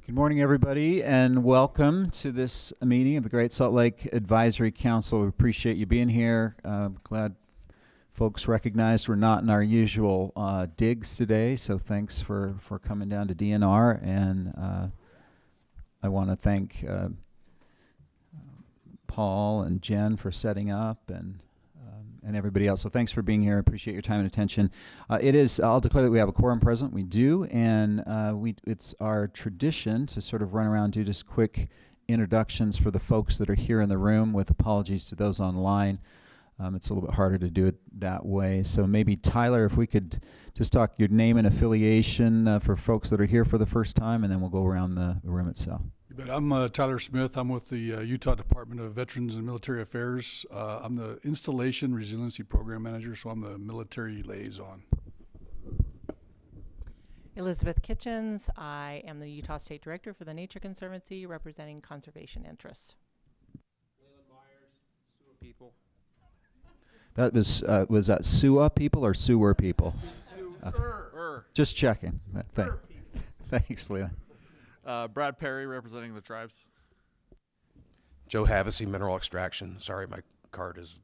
Good morning, everybody, and welcome to this meeting of the Great Salt Lake Advisory Council. We appreciate you being here. Glad folks recognized we're not in our usual digs today, so thanks for coming down to DNR. And I want to thank Paul and Jen for setting up, and everybody else. So thanks for being here. I appreciate your time and attention. I'll declare that we have a quorum present. We do, and it's our tradition to sort of run around and do just quick introductions for the folks that are here in the room, with apologies to those online. It's a little bit harder to do it that way. So maybe, Tyler, if we could just talk your name and affiliation for folks that are here for the first time, and then we'll go around the room itself. You bet. I'm Tyler Smith. I'm with the Utah Department of Veterans and Military Affairs. I'm the Installation Resiliency Program Manager, so I'm the military liaison. Elizabeth Kitchens. I am the Utah State Director for the Nature Conservancy, representing conservation interests. Leland Myers, Sewer People. That was that SUA people or sewer people? Just checking. Thanks, Leland. Brad Perry, representing the tribes. Joe Havasey, Mineral Extraction. Sorry, my card is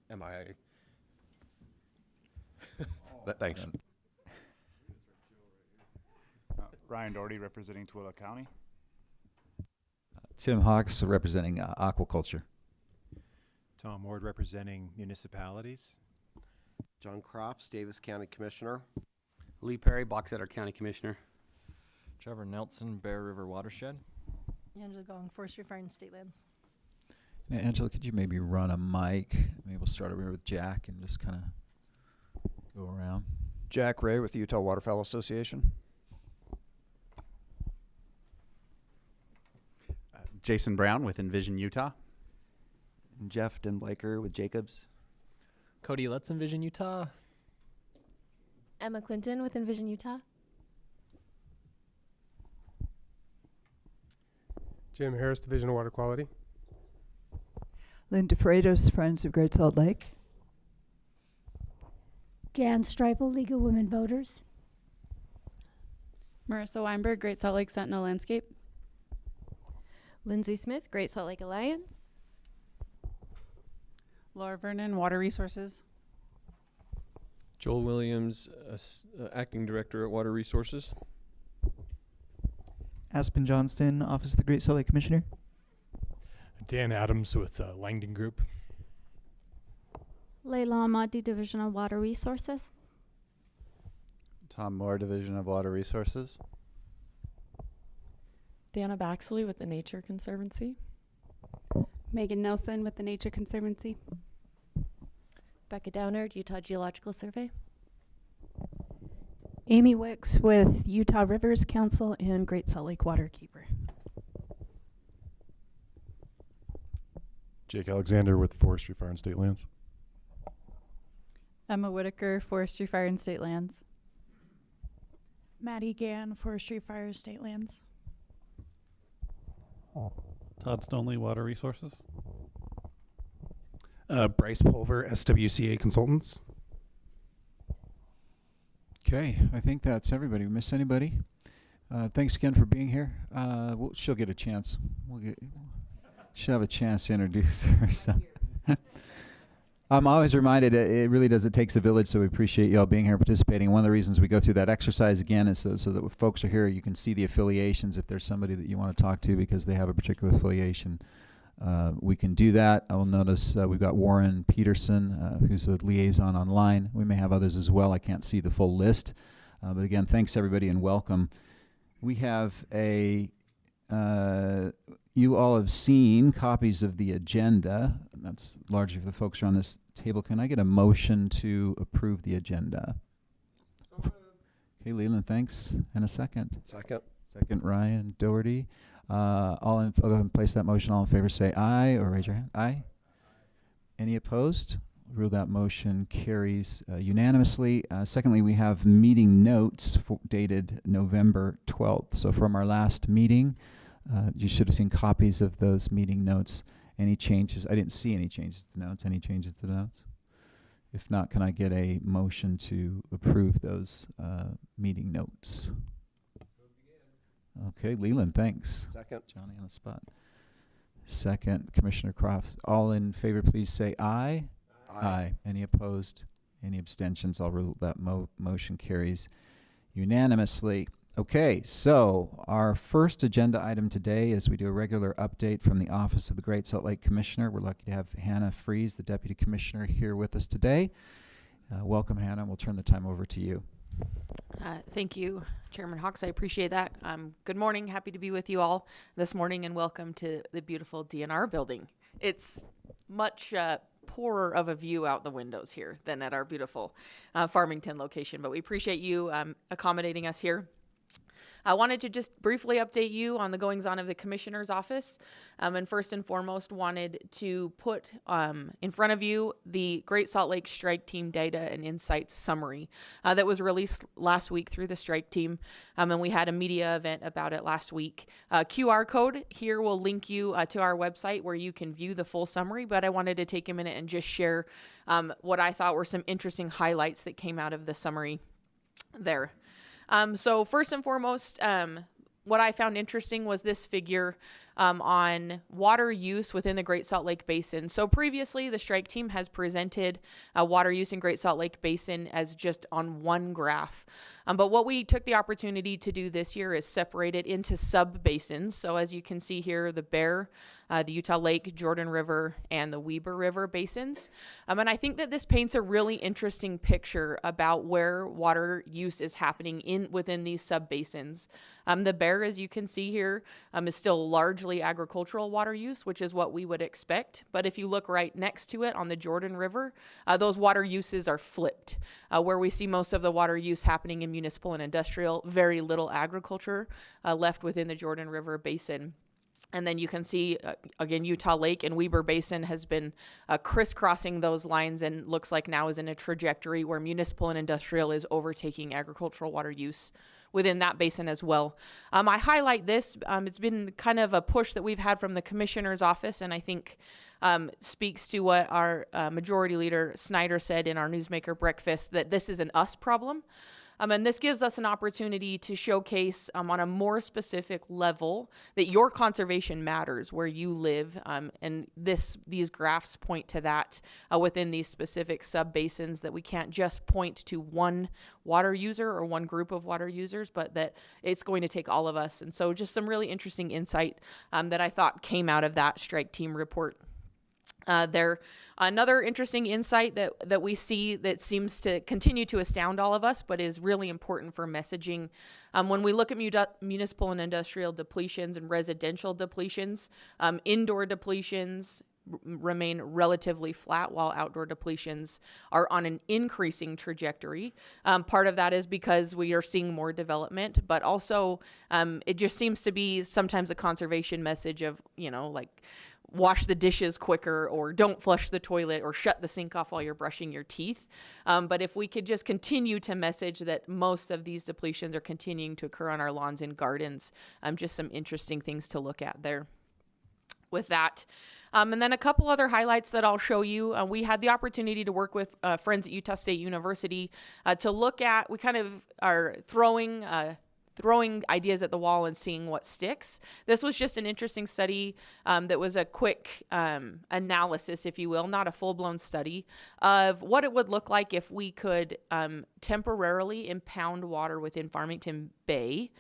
MIA. Thanks. Ryan Doherty, representing Tooele County. Tim Hawks, representing aquaculture. Tom Ward, representing municipalities. John Crofts, Davis County Commissioner. Lee Perry, Boxetter County Commissioner. Trevor Nelson, Bear River Watershed. Angela Gong, Forestry, Fire, and State Lands. Now, Angela, could you maybe run a mic? Maybe we'll start over here with Jack and just kind of go around. Jack Ray with the Utah Waterfowl Association. Jason Brown with Envision Utah. And Jeff Denblaker with Jacobs. Cody Lutz, Envision Utah. Emma Clinton with Envision Utah. Jim Harris, Division of Water Quality. Linda Freitas, Friends of Great Salt Lake. Jan Streifel, League of Women Voters. Marissa Weinberg, Great Salt Lake Sentinel Landscape. Lindsay Smith, Great Salt Lake Alliance. Laura Vernon, Water Resources. Joel Williams, Acting Director at Water Resources. Aspen Johnston, Office of the Great Salt Lake Commissioner. Dan Adams with Langdon Group. Layla Ahmadi, Division of Water Resources. Tom Moore, Division of Water Resources. Dana Baxley with the Nature Conservancy. Megan Nelson with the Nature Conservancy. Becca Downard, Utah Geological Survey. Amy Wicks with Utah Rivers Council and Great Salt Lake Waterkeeper. Jake Alexander with Forestry, Fire, and State Lands. Emma Whitaker, Forestry, Fire, and State Lands. Maddie Gann, Forestry, Fire, and State Lands. Todd Stonley, Water Resources. Bryce Pulver, SWCA Consultants. Okay, I think that's everybody. We miss anybody? Thanks again for being here. She'll get a chance. She'll have a chance to introduce herself. I'm always reminded it really does. It takes a village, so we appreciate you all being here, participating. One of the reasons we go through that exercise again is so that when folks are here, you can see the affiliations. If there's somebody that you want to talk to because they have a particular affiliation, we can do that. I will notice we've got Warren Peterson, who's a liaison online. We may have others as well. I can't see the full list. But again, thanks everybody and welcome. We have you all have seen copies of the agenda. That's largely for the folks who are on this table. Can I get a motion to approve the agenda? Okay, Leland, thanks. And a second. Second, Ryan Doherty. I'll go ahead and place that motion. All in favor say aye or raise your hand. Aye. Any opposed? Rule that motion carries unanimously. Secondly, we have meeting notes dated November 12th. So from our last meeting, you should have seen copies of those meeting notes. Any changes? I didn't see any changes to the notes. Any changes to the notes? If not, can I get a motion to approve those meeting notes? Okay, Leland, thanks. Second. Johnny on the spot. Second, Commissioner Croft. All in favor, please say aye. Aye. Any opposed? Any abstentions? I'll rule that motion carries unanimously. Okay, so our first agenda item today is we do a regular update from the Office of the Great Salt Lake Commissioner. We're lucky to have Hannah Fries, the Deputy Commissioner, here with us today. Welcome, Hannah. We'll turn the time over to you. Thank you, Chairman Hawks. I appreciate that. Good morning. Happy to be with you all this morning, and welcome to the beautiful DNR building. It's much poorer of a view out the windows here than at our beautiful Farmington location, but we appreciate you accommodating us here. I wanted to just briefly update you on the goings-on of the Commissioner's office, and first and foremost wanted to put in front of you the Great Salt Lake Strike Team Data and Insights Summary that was released last week through the Strike Team, and we had a media event about it last week. QR code here will link you to our website where you can view the full summary, but I wanted to take a minute and just share what I thought were some interesting highlights that came out of the summary there. So first and foremost, what I found interesting was this figure on water use within the Great Salt Lake Basin. So previously, the Strike Team has presented water use in Great Salt Lake Basin as just on one graph. But what we took the opportunity to do this year is separate it into sub-basins. So as you can see here, the Bear, the Utah Lake, Jordan River, and the Weber River basins. And I think that this paints a really interesting picture about where water use is happening within these sub-basins. The Bear, as you can see here, is still largely agricultural water use, which is what we would expect. But if you look right next to it on the Jordan River, those water uses are flipped. Where we see most of the water use happening in municipal and industrial, very little agriculture left within the Jordan River basin. And then you can see, again, Utah Lake and Weber Basin has been crisscrossing those lines and looks like now is in a trajectory where municipal and industrial is overtaking agricultural water use within that basin as well. I highlight this. It's been kind of a push that we've had from the Commissioner's office, and I think speaks to what our Majority Leader Snyder said in our Newsmaker breakfast, that this is an us problem. And this gives us an opportunity to showcase on a more specific level that your conservation matters where you live. And these graphs point to that within these specific sub-basins, that we can't just point to one water user or one group of water users, but that it's going to take all of us. And so just some really interesting insight that I thought came out of that Strike Team report. Another interesting insight that we see that seems to continue to astound all of us, but is really important for messaging. When we look at municipal and industrial depletions and residential depletions, indoor depletions remain relatively flat while outdoor depletions are on an increasing trajectory. Part of that is because we are seeing more development, but also it just seems to be sometimes a conservation message of, like, wash the dishes quicker, or don't flush the toilet, or shut the sink off while you're brushing your teeth. But if we could just continue to message that most of these depletions are continuing to occur on our lawns and gardens, just some interesting things to look at there with that. And then a couple other highlights that I'll show you. We had the opportunity to work with friends at Utah State University to look at, we kind of are throwing ideas at the wall and seeing what sticks. This was just an interesting study that was a quick analysis, if you will, not a full-blown study, of what it would look like if we could temporarily impound water within Farmington Bay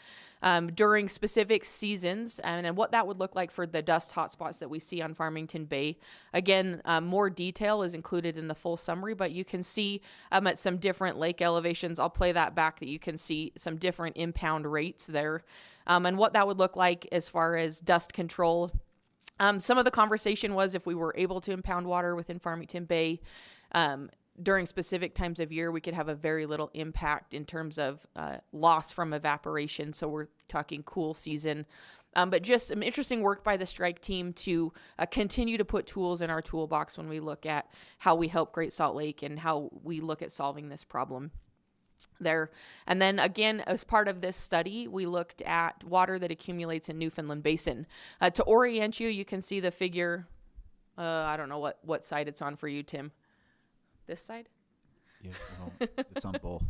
during specific seasons, and what that would look like for the dust hotspots that we see on Farmington Bay. Again, more detail is included in the full summary, but you can see at some different lake elevations, I'll play that back, that you can see some different impound rates there, and what that would look like as far as dust control. Some of the conversation was if we were able to impound water within Farmington Bay, during specific times of year, we could have a very little impact in terms of loss from evaporation. So we're talking cool season. But just some interesting work by the Strike Team to continue to put tools in our toolbox when we look at how we help Great Salt Lake and how we look at solving this problem there. And then again, as part of this study, we looked at water that accumulates in Newfoundland Basin. To orient you, you can see the figure. I don't know what side it's on for you, Tim. This side? Yeah, well, it's on both.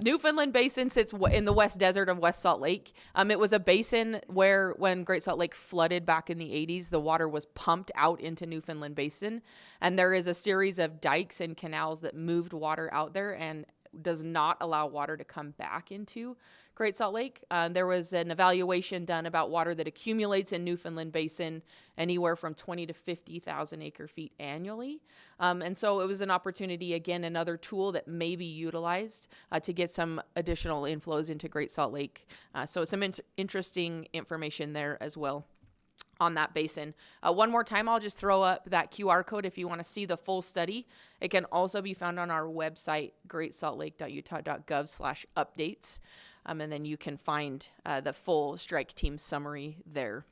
Newfoundland Basin sits in the west desert of West Salt Lake. It was a basin where when Great Salt Lake flooded back in the 80s, the water was pumped out into Newfoundland Basin. And there is a series of dikes and canals that moved water out there and does not allow water to come back into Great Salt Lake. There was an evaluation done about water that accumulates in Newfoundland Basin anywhere from 20 to 50,000 acre feet annually. And so it was an opportunity, again, another tool that may be utilized to get some additional inflows into Great Salt Lake. So some interesting information there as well on that basin. One more time, I'll just throw up that QR code if you want to see the full study. It can also be found on our website, greatsaltlake.utah.gov/updates. And then you can find the full strike team summary there.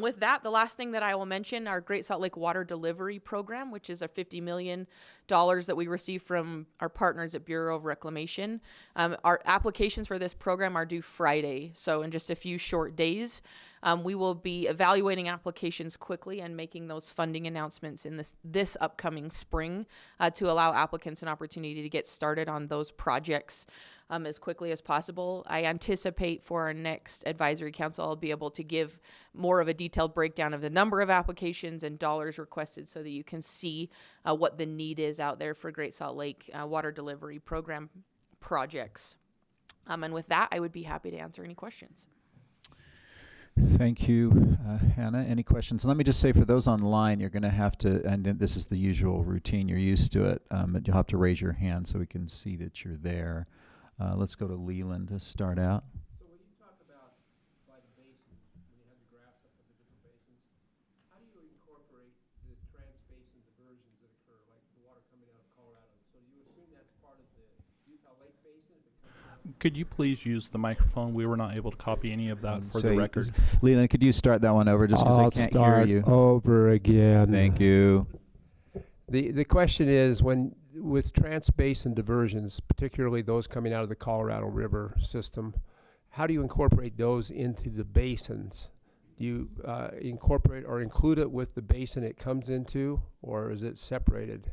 With that, the last thing that I will mention, our Great Salt Lake Water Delivery Program, which is a $50 million that we receive from our partners at Bureau of Reclamation. Our applications for this program are due Friday, so in just a few short days. We will be evaluating applications quickly and making those funding announcements in this upcoming spring to allow applicants an opportunity to get started on those projects as quickly as possible. I anticipate for our next advisory council, I'll be able to give more of a detailed breakdown of the number of applications and dollars requested so that you can see what the need is out there for Great Salt Lake Water Delivery Program projects. And with that, I would be happy to answer any questions. Thank you, Hannah. Any questions? Let me just say, for those online, you're going to have to, and this is the usual routine, you're used to it, but you'll have to raise your hand so we can see that you're there. Let's go to Leland to start out. So when you talk about by the basin, when you have the graphs up of the different basins, how do you incorporate the trans-basin diversions that occur, like the water coming out of Colorado? So do you assume that's part of the Utah Lake Basin? If it comes out? Could you please use the microphone? We were not able to copy any of that for the record. Leland, could you start that one over just because I can't hear you? Over again. Thank you. The question is, when with trans-basin diversions, particularly those coming out of the Colorado River system, how do you incorporate those into the basins? Do you incorporate or include it with the basin it comes into, or is it separated?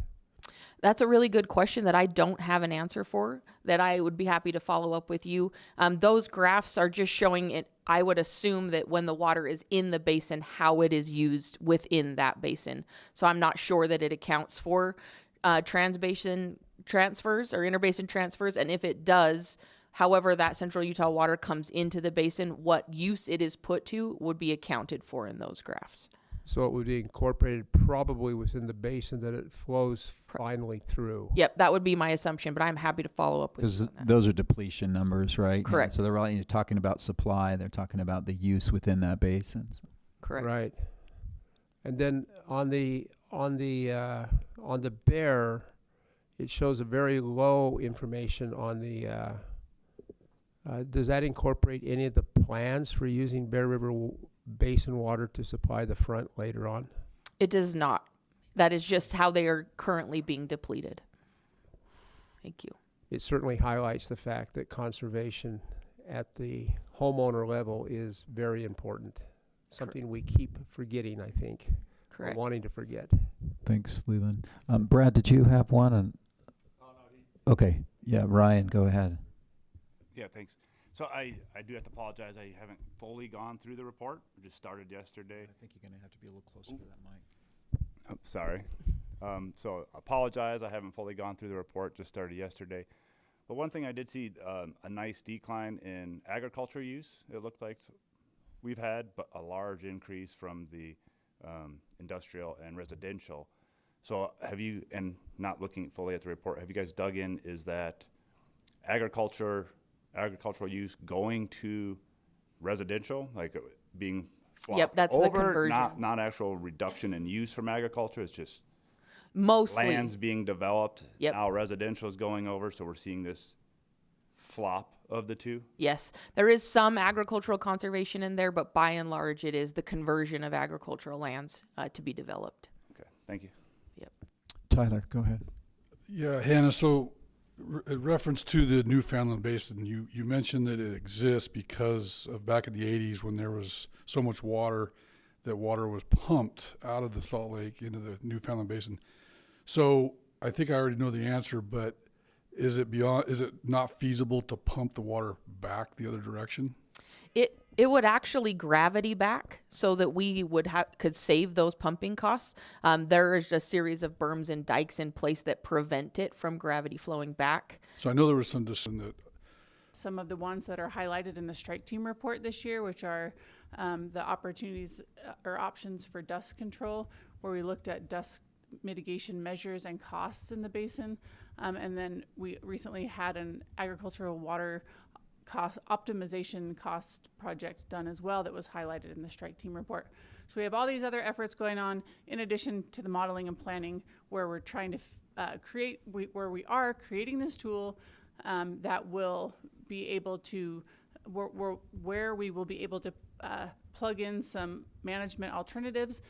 That's a really good question that I don't have an answer for, that I would be happy to follow up with you. Those graphs are just showing it. I would assume that when the water is in the basin, how it is used within that basin. So I'm not sure that it accounts for trans-basin transfers or interbasin transfers. And if it does, however that central Utah water comes into the basin, what use it is put to would be accounted for in those graphs. So it would be incorporated probably within the basin that it flows finally through. Yep, that would be my assumption, but I'm happy to follow up with you on that. Because those are depletion numbers, right? Correct. So they're really talking about supply. They're talking about the use within that basin. Correct. Right. And then on the Bear, it shows a very low information on the. Does that incorporate any of the plans for using Bear River Basin water to supply the front later on? It does not. That is just how they are currently being depleted. Thank you. It certainly highlights the fact that conservation at the homeowner level is very important. Something we keep forgetting, I think. Correct. Or wanting to forget. Thanks, Leland. Brad, did you have one? Okay. Yeah, Ryan, go ahead. Yeah, thanks. So I do have to apologize. I haven't fully gone through the report. I just started yesterday. I think you're going to have to be a little closer to that mic. Oh, sorry. So apologize. I haven't fully gone through the report. Just started yesterday. But one thing I did see, a nice decline in agriculture use. It looked like we've had, but a large increase from the industrial and residential. So have you, and not looking fully at the report, have you guys dug in, is that agricultural use going to residential, like being flopped Yep, that's over, the conversion. not actual reduction in use from agriculture, it's just mostly lands being developed. Yep. Now residential is going over, so we're seeing this flop of the two. Yes, there is some agricultural conservation in there, but by and large, it is the conversion of agricultural lands to be developed. Okay, thank you. Yep. Tyler, go ahead. Yeah, Hannah, so in reference to the Newfoundland Basin, you mentioned that it exists because of back in the 80s when there was so much water that water was pumped out of the Salt Lake into the Newfoundland Basin. So I think I already know the answer, but is it not feasible to pump the water back the other direction? It would actually gravity back so that we could save those pumping costs. There is a series of berms and dikes in place that prevent it from gravity flowing back. So I know there was some discussion that Some of the ones that are highlighted in the strike team report this year, which are the opportunities or options for dust control, where we looked at dust mitigation measures and costs in the basin. And then we recently had an agricultural water cost optimization cost project done as well that was highlighted in the strike team report. So we have all these other efforts going on in addition to the modeling and planning, where we're trying to creating this tool that will be able to where we will be able to plug in some management alternatives,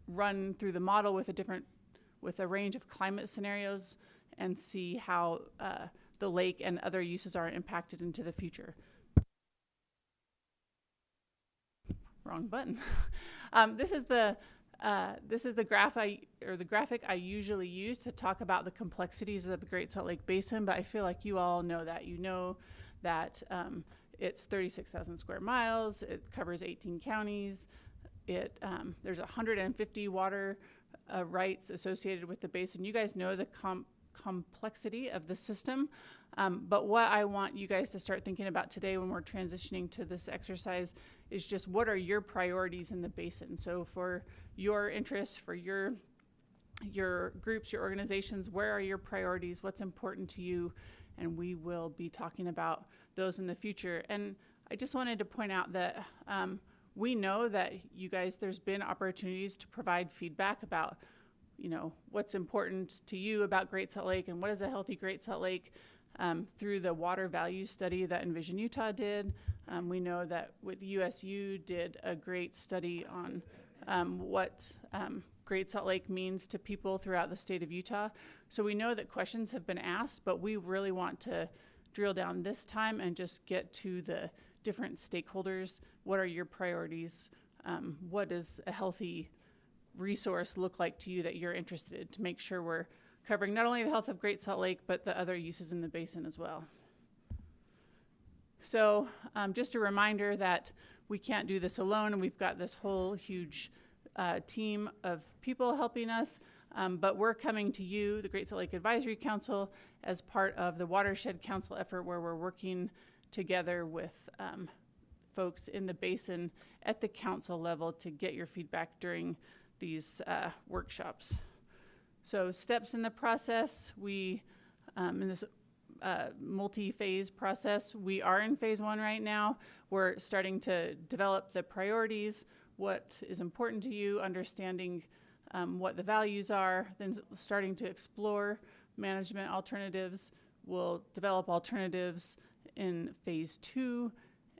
run through the model with a range of climate scenarios, and see how the lake and other uses are impacted into the future. Wrong button. This is the graphic I usually use to talk about the complexities of the Great Salt Lake Basin, but I feel like you all know that. You know that it's 36,000 square miles. It covers 18 counties. There's 150 water rights associated with the basin. You guys know the complexity of the system, but what I want you guys to start thinking about today when we're transitioning to this exercise is just what are your priorities in the basin. So for your interests, for your groups, your organizations, where are your priorities, what's important to you, and we will be talking about those in the future. And I just wanted to point out that we know that you guys, there's been opportunities to provide feedback about what's important to you about Great Salt Lake and what is a healthy Great Salt Lake through the water value study that Envision Utah did. We know that with USU did a great study on what Great Salt Lake means to people throughout the state of Utah. So we know that questions have been asked, but we really want to drill down this time and just get to the different stakeholders. What are your priorities? What does a healthy resource look like to you that you're interested in, to make sure we're covering not only the health of Great Salt Lake, but the other uses in the basin as well. So just a reminder that we can't do this alone, and we've got this whole huge team of people helping us, but we're coming to you, the Great Salt Lake Advisory Council, as part of the Watershed Council effort, where we're working together with folks in the basin at the council level to get your feedback during these workshops. So steps in the process, we in this multi-phase process, we are in phase 1 right now. We're starting to develop the priorities, what is important to you, understanding what the values are, then starting to explore management alternatives. We'll develop alternatives in phase 2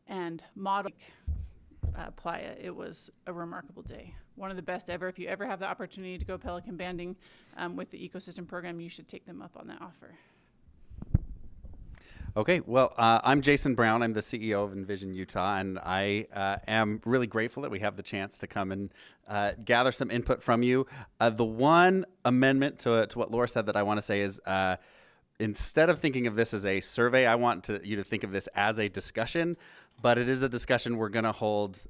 and model Playa. It was a remarkable day. One of the best ever. If you ever have the opportunity to go pelican banding with the ecosystem program, you should take them up on that offer. Okay, well, I'm Jason Brown. I'm the CEO of Envision Utah, and I am really grateful that we have the chance to come and gather some input from you. The one amendment to what Laura said that I want to say is instead of thinking of this as a survey, I want you to think of this as a discussion, but it is a discussion we're going to hold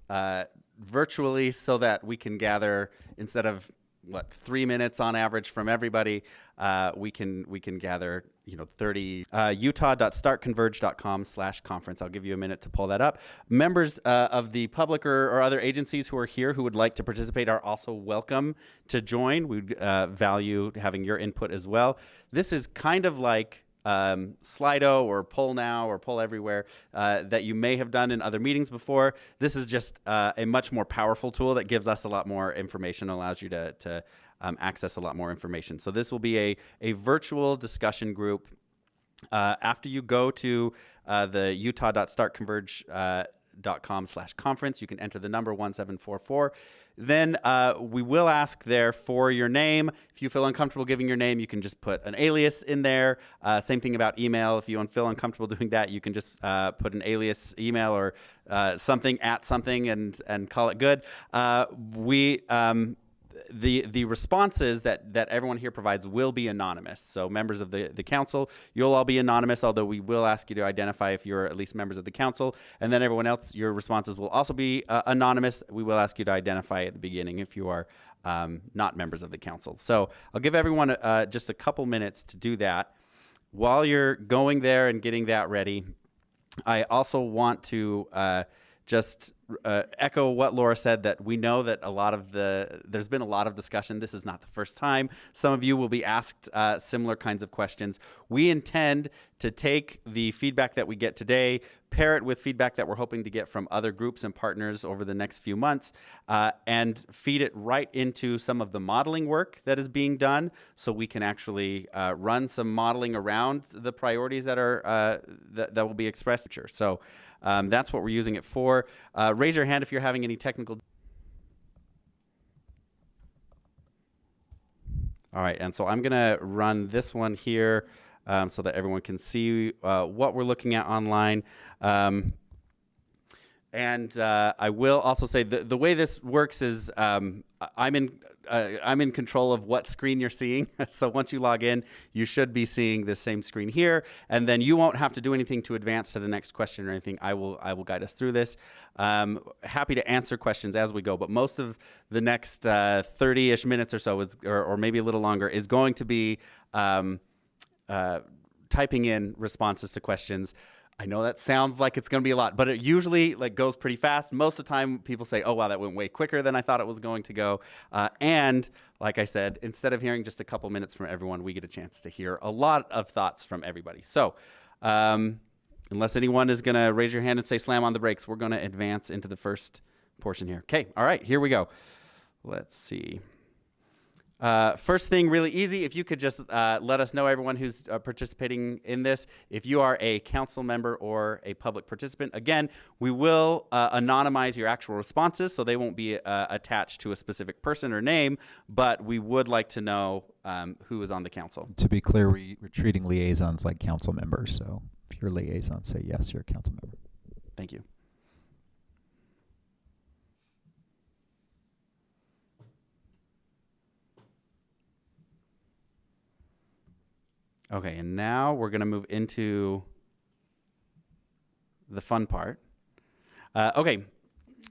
virtually so that we can gather, instead of 3 minutes on average from everybody, we can gather 30 utah.startconverge.com/conference. I'll give you a minute to pull that up. Members of the public or other agencies who are here who would like to participate are also welcome to join. We'd value having your input as well. This is kind of like Slido or Poll Now or Poll Everywhere that you may have done in other meetings before. This is just a much more powerful tool that gives us a lot more information, allows you to access a lot more information. So this will be a virtual discussion group. After you go to the utah.startconverge.com/conference, you can enter the number 1744. Then we will ask there for your name. If you feel uncomfortable giving your name, you can just put an alias in there. Same thing about email. If you don't feel uncomfortable doing that, you can just put an alias email or something at something and call it good. the responses that everyone here provides will be anonymous. So members of the council, you'll all be anonymous, although we will ask you to identify if you're at least members of the council. And then everyone else, your responses will also be anonymous. We will ask you to identify at the beginning if you are not members of the council. So I'll give everyone just a couple minutes to do that. While you're going there and getting that ready, I also want to just echo what Laura said, that we know that there's been a lot of discussion. This is not the first time. Some of you will be asked similar kinds of questions. We intend to take the feedback that we get today, pair it with feedback that we're hoping to get from other groups and partners over the next few months, and feed it right into some of the modeling work that is being done, so we can actually run some modeling around the priorities that are that will be expressed. So that's what we're using it for. Raise your hand if you're having any technical. All right, and so I'm going to run this one here so that everyone can see what we're looking at online. And I will also say the way this works is I'm in control of what screen you're seeing. So once you log in, you should be seeing the same screen here, and then you won't have to do anything to advance to the next question or anything. I will guide us through this. Happy to answer questions as we go, but most of the next 30-ish minutes or so or maybe a little longer is going to be typing in responses to questions. I know that sounds like it's going to be a lot, but it usually goes pretty fast. Most of the time, people say, "Oh wow, that went way quicker than I thought it was going to go." And like I said, instead of hearing just a couple minutes from everyone, we get a chance to hear a lot of thoughts from everybody. So, unless anyone is going to raise your hand and say "slam on the brakes," we're going to advance into the first portion here. Okay, all right, here we go. Let's see. First thing, really easy, if you could just let us know, everyone who's participating in this, if you are a council member or a public participant. Again, we will anonymize your actual responses, so they won't be attached to a specific person or name, but we would like to know who is on the council. To be clear, we're treating liaisons like council members, so if you're a liaison, say yes, you're a council member. Thank you. Okay, and now we're going to move into the fun part. Okay,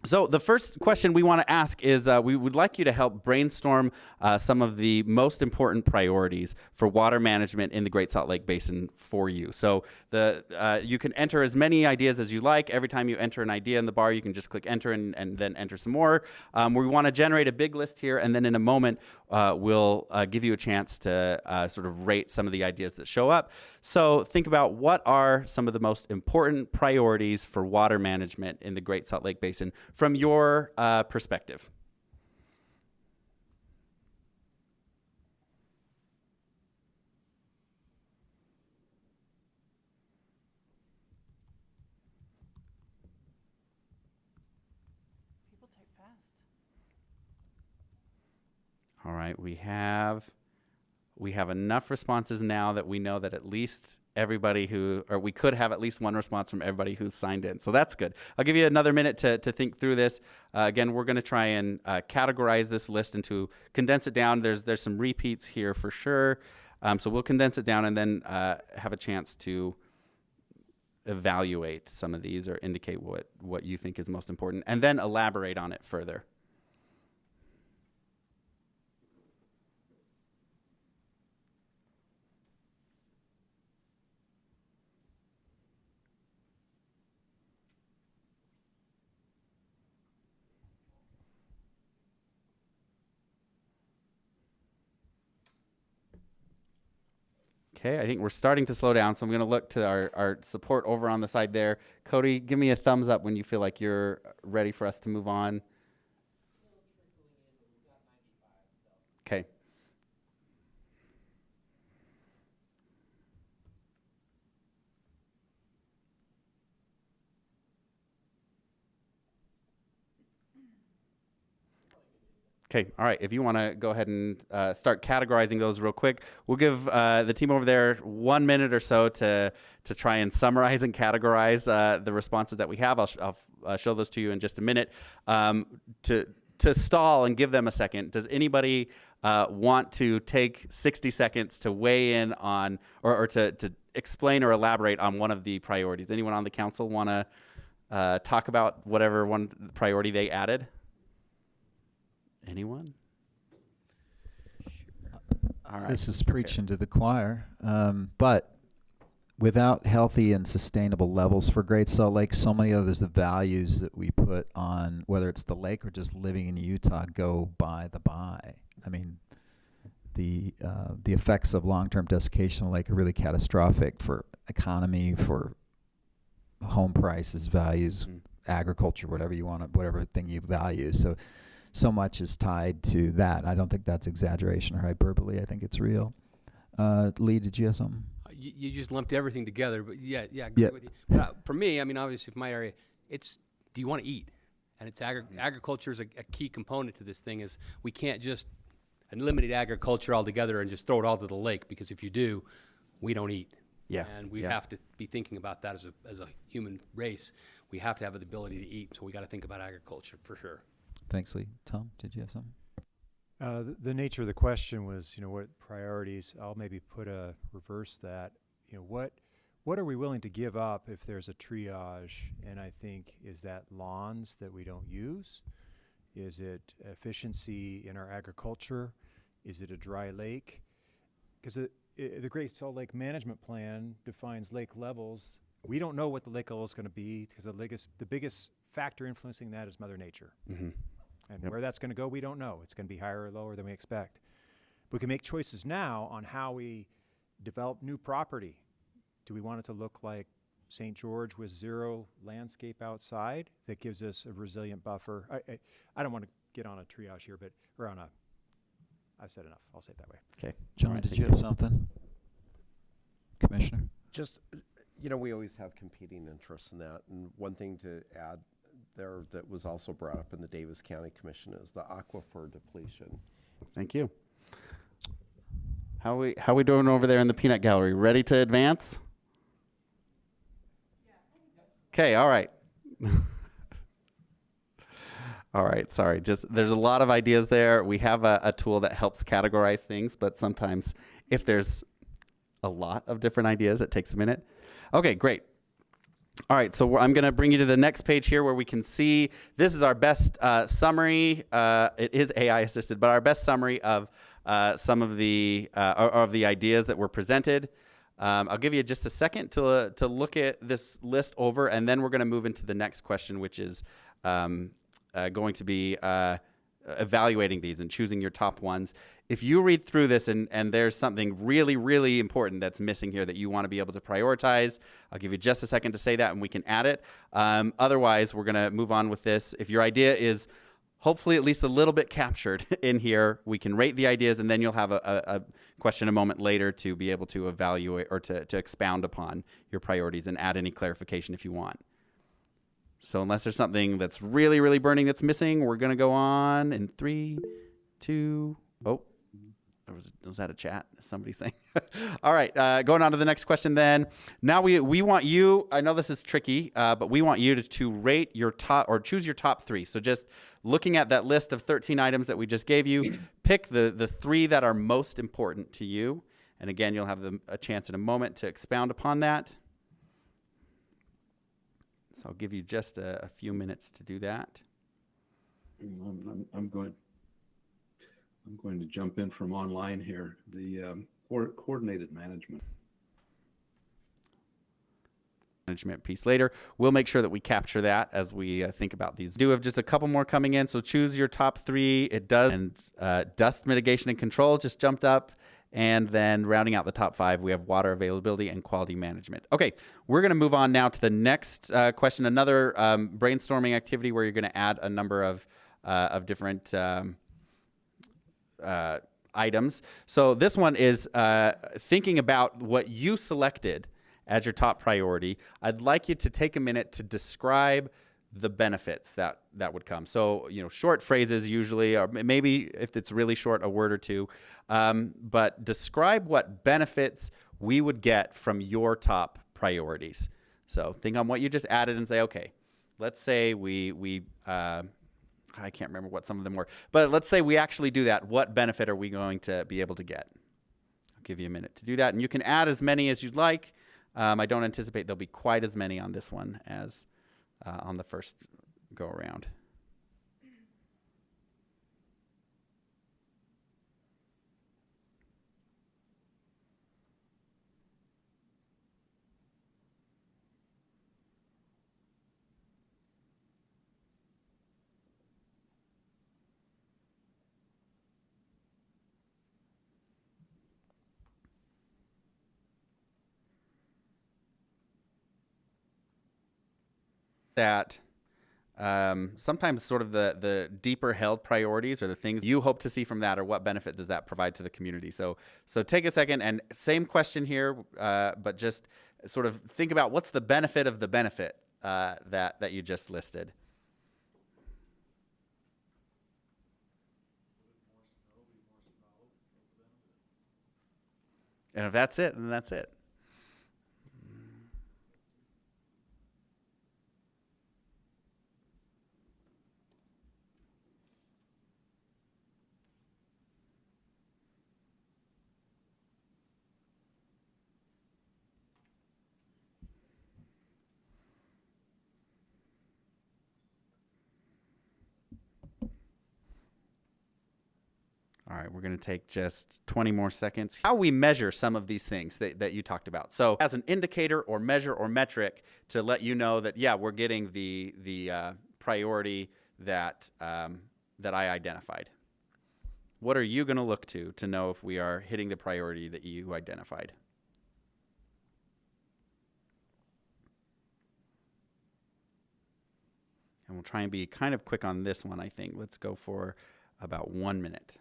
so the first question we want to ask is we would like you to help brainstorm some of the most important priorities for water management in the Great Salt Lake Basin for you. So you can enter as many ideas as you like. Every time you enter an idea in the bar, you can just click enter and then enter some more. We want to generate a big list here, and then in a moment, we'll give you a chance to sort of rate some of the ideas that show up. So think about what are some of the most important priorities for water management in the Great Salt Lake Basin from your perspective. People type fast. All right, we have enough responses now that we know that at least everybody we could have at least one response from everybody who's signed in. So that's good. I'll give you another minute to think through this. Again, we're going to try and categorize this list condense it down. There's some repeats here for sure. So we'll condense it down and then have a chance to evaluate some of these or indicate what you think is most important, and then elaborate on it further. Okay, I think we're starting to slow down, so I'm going to look to our support over on the side there. Cody, give me a thumbs up when you feel like you're ready for us to move on. Okay. Okay, all right, if you want to go ahead and start categorizing those real quick, we'll give the team over there 1 minute or so to try and summarize and categorize the responses that we have. I'll show those to you in just a minute. To to stall and give them a second, does anybody want to take 60 seconds to weigh in on or to explain or elaborate on one of the priorities? Anyone on the council want to talk about whatever one priority they added? Anyone? All right. This is preaching to the choir, but without healthy and sustainable levels for Great Salt Lake, so many others, the values that we put on, whether it's the lake or just living in Utah, go by the by. I mean, the effects of long-term desiccation of the lake are really catastrophic for economy, for home prices, values, agriculture, whatever you want, whatever thing you value. So much is tied to that. I don't think that's exaggeration or hyperbole. I think it's real. Lee, did you have something? You just lumped everything together, but yeah, I agree with you. But for me, I mean, obviously, for my area, it's do you want to eat? And it's agriculture is a key component to this thing. Is we can't just eliminate agriculture altogether and just throw it all to the lake, because if you do, we don't eat. Yeah. And we have to be thinking about that as a human race. We have to have the ability to eat, so we got to think about agriculture for sure. Thanks, Lee. Tom, did you have something? The nature of the question was, what priorities? I'll maybe reverse that. What are we willing to give up if there's a triage? And I think, is that lawns that we don't use? Is it efficiency in our agriculture? Is it a dry lake? Because the Great Salt Lake Management Plan defines lake levels. We don't know what the lake level is going to be, because the biggest factor influencing that is Mother Nature. Mm-hmm. And where that's going to go, we don't know. It's going to be higher or lower than we expect. We can make choices now on how we develop new property. Do we want it to look like St. George with zero landscape outside that gives us a resilient buffer? I don't want to get on a triage here, I've said enough. I'll say it that way. Okay. John, did you have something? Commissioner? Just, we always have competing interests in that. And one thing to add there that was also brought up in the Davis County Commission is the aquifer depletion. Thank you. How we doing over there in the peanut gallery? Ready to advance? Okay, all right. All right, sorry. There's a lot of ideas there. We have a tool that helps categorize things, but sometimes if there's a lot of different ideas, it takes a minute. Okay, great. All right, so I'm going to bring you to the next page here where we can see this is our best summary. It is AI assisted, but our best summary of some of the ideas that were presented. I'll give you just a second to look at this list over, and then we're going to move into the next question, which is going to be evaluating these and choosing your top ones. If you read through this and there's something really, really important that's missing here that you want to be able to prioritize, I'll give you just a second to say that and we can add it. Otherwise, we're going to move on with this. If your idea is hopefully at least a little bit captured in here, we can rate the ideas, and then you'll have a question a moment later to be able to evaluate or to expound upon your priorities and add any clarification if you want. So unless there's something that's really, really burning that's missing, we're going to go on in 3, 2, was that a chat? Somebody saying? All right, going on to the next question then. Now we want you, I know this is tricky, but we want you to rate your top, or choose your top 3. So just looking at that list of 13 items that we just gave you, pick the 3 that are most important to you. And again, you'll have a chance in a moment to expound upon that. So I'll give you just a few minutes to do that. I'm going to jump in from online here. The coordinated management Piece later. We'll make sure that we capture that as we think about these. Do have just a couple more coming in, so choose your top 3. It does. And dust mitigation and control just jumped up. And then rounding out the top 5, we have water availability and quality management. Okay, we're going to move on now to the next question, another brainstorming activity where you're going to add a number of different items. So this one is thinking about what you selected as your top priority. I'd like you to take a minute to describe the benefits that would come. So, short phrases usually, or maybe if it's really short, a word or two, but describe what benefits we would get from your top priorities. So think on what you just added and say, okay, let's say we I can't remember what some of them were. But let's say we actually do that. What benefit are we going to be able to get? I'll give you a minute to do that. And you can add as many as you'd like. I don't anticipate there'll be quite as many on this one as on the first go around. That sometimes sort of the deeper held priorities or the things you hope to see from that, or what benefit does that provide to the community. So take a second, and same question here, but just sort of think about what's the benefit of the benefit that you just listed. And if that's it, then that's it. All right, we're going to take just 20 more seconds. How we measure some of these things that you talked about. So as an indicator or measure or metric to let you know that, yeah, we're getting the priority that that I identified. What are you going to look to know if we are hitting the priority that you identified? And we'll try and be kind of quick on this one, I think. Let's go for about 1 minute.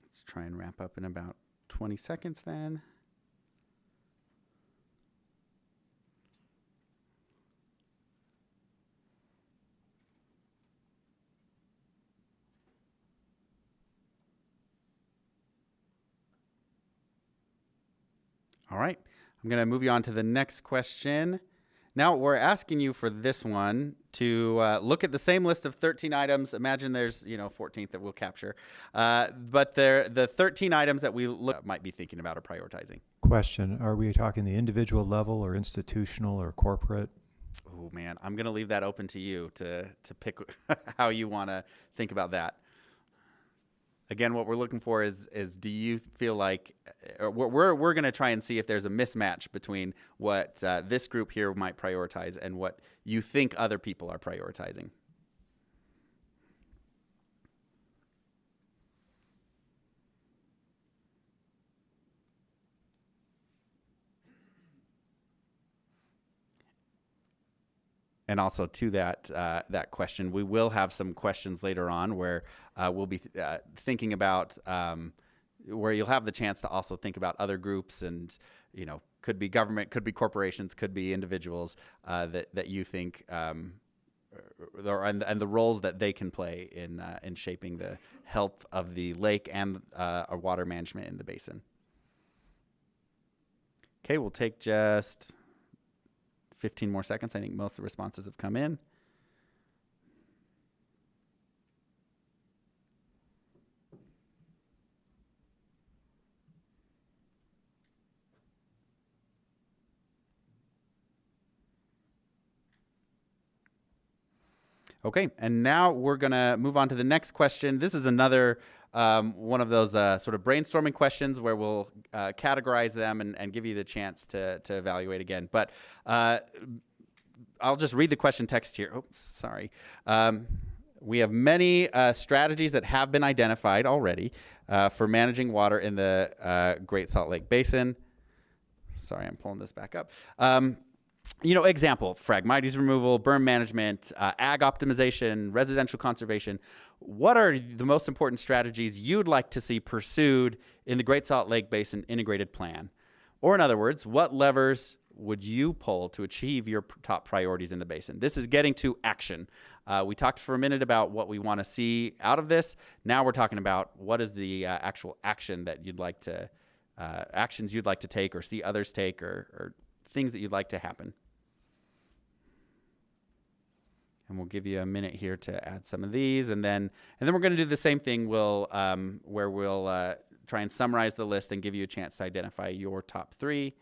Let's try and wrap up in about 20 seconds then. All right, I'm going to move you on to the next question. Now we're asking you for this one to look at the same list of 13 items. Imagine there's 14th that we'll capture, but the 13 items that we might be thinking about or prioritizing. Question: are we talking the individual level or institutional or corporate? Oh man, I'm going to leave that open to you to pick how you want to think about that. Again, what we're looking for is do you feel like we're going to try and see if there's a mismatch between what this group here might prioritize and what you think other people are prioritizing. And also to that question, we will have some questions later on where we'll be thinking about where you'll have the chance to also think about other groups and, could be government, could be corporations, could be individuals that you think and the roles that they can play in shaping the health of the lake and our water management in the basin. Okay, we'll take just 15 more seconds. I think most of the responses have come in. Okay, and now we're going to move on to the next question. This is another one of those sort of brainstorming questions where we'll categorize them and give you the chance to evaluate again. But I'll just read the question text here. Oops, sorry. We have many strategies that have been identified already for managing water in the Great Salt Lake Basin. Sorry, I'm pulling this back up. Example, Phragmites removal, berm management, ag optimization, residential conservation. What are the most important strategies you'd like to see pursued in the Great Salt Lake Basin Integrated Plan? Or in other words, what levers would you pull to achieve your top priorities in the basin? This is getting to action. We talked for a minute about what we want to see out of this. Now we're talking about what is the actual action that you'd like to, actions you'd like to take or see others take, or things that you'd like to happen. And we'll give you a minute here to add some of these, and then we're going to do the same thing. Where we'll try and summarize the list and give you a chance to identify your top 3.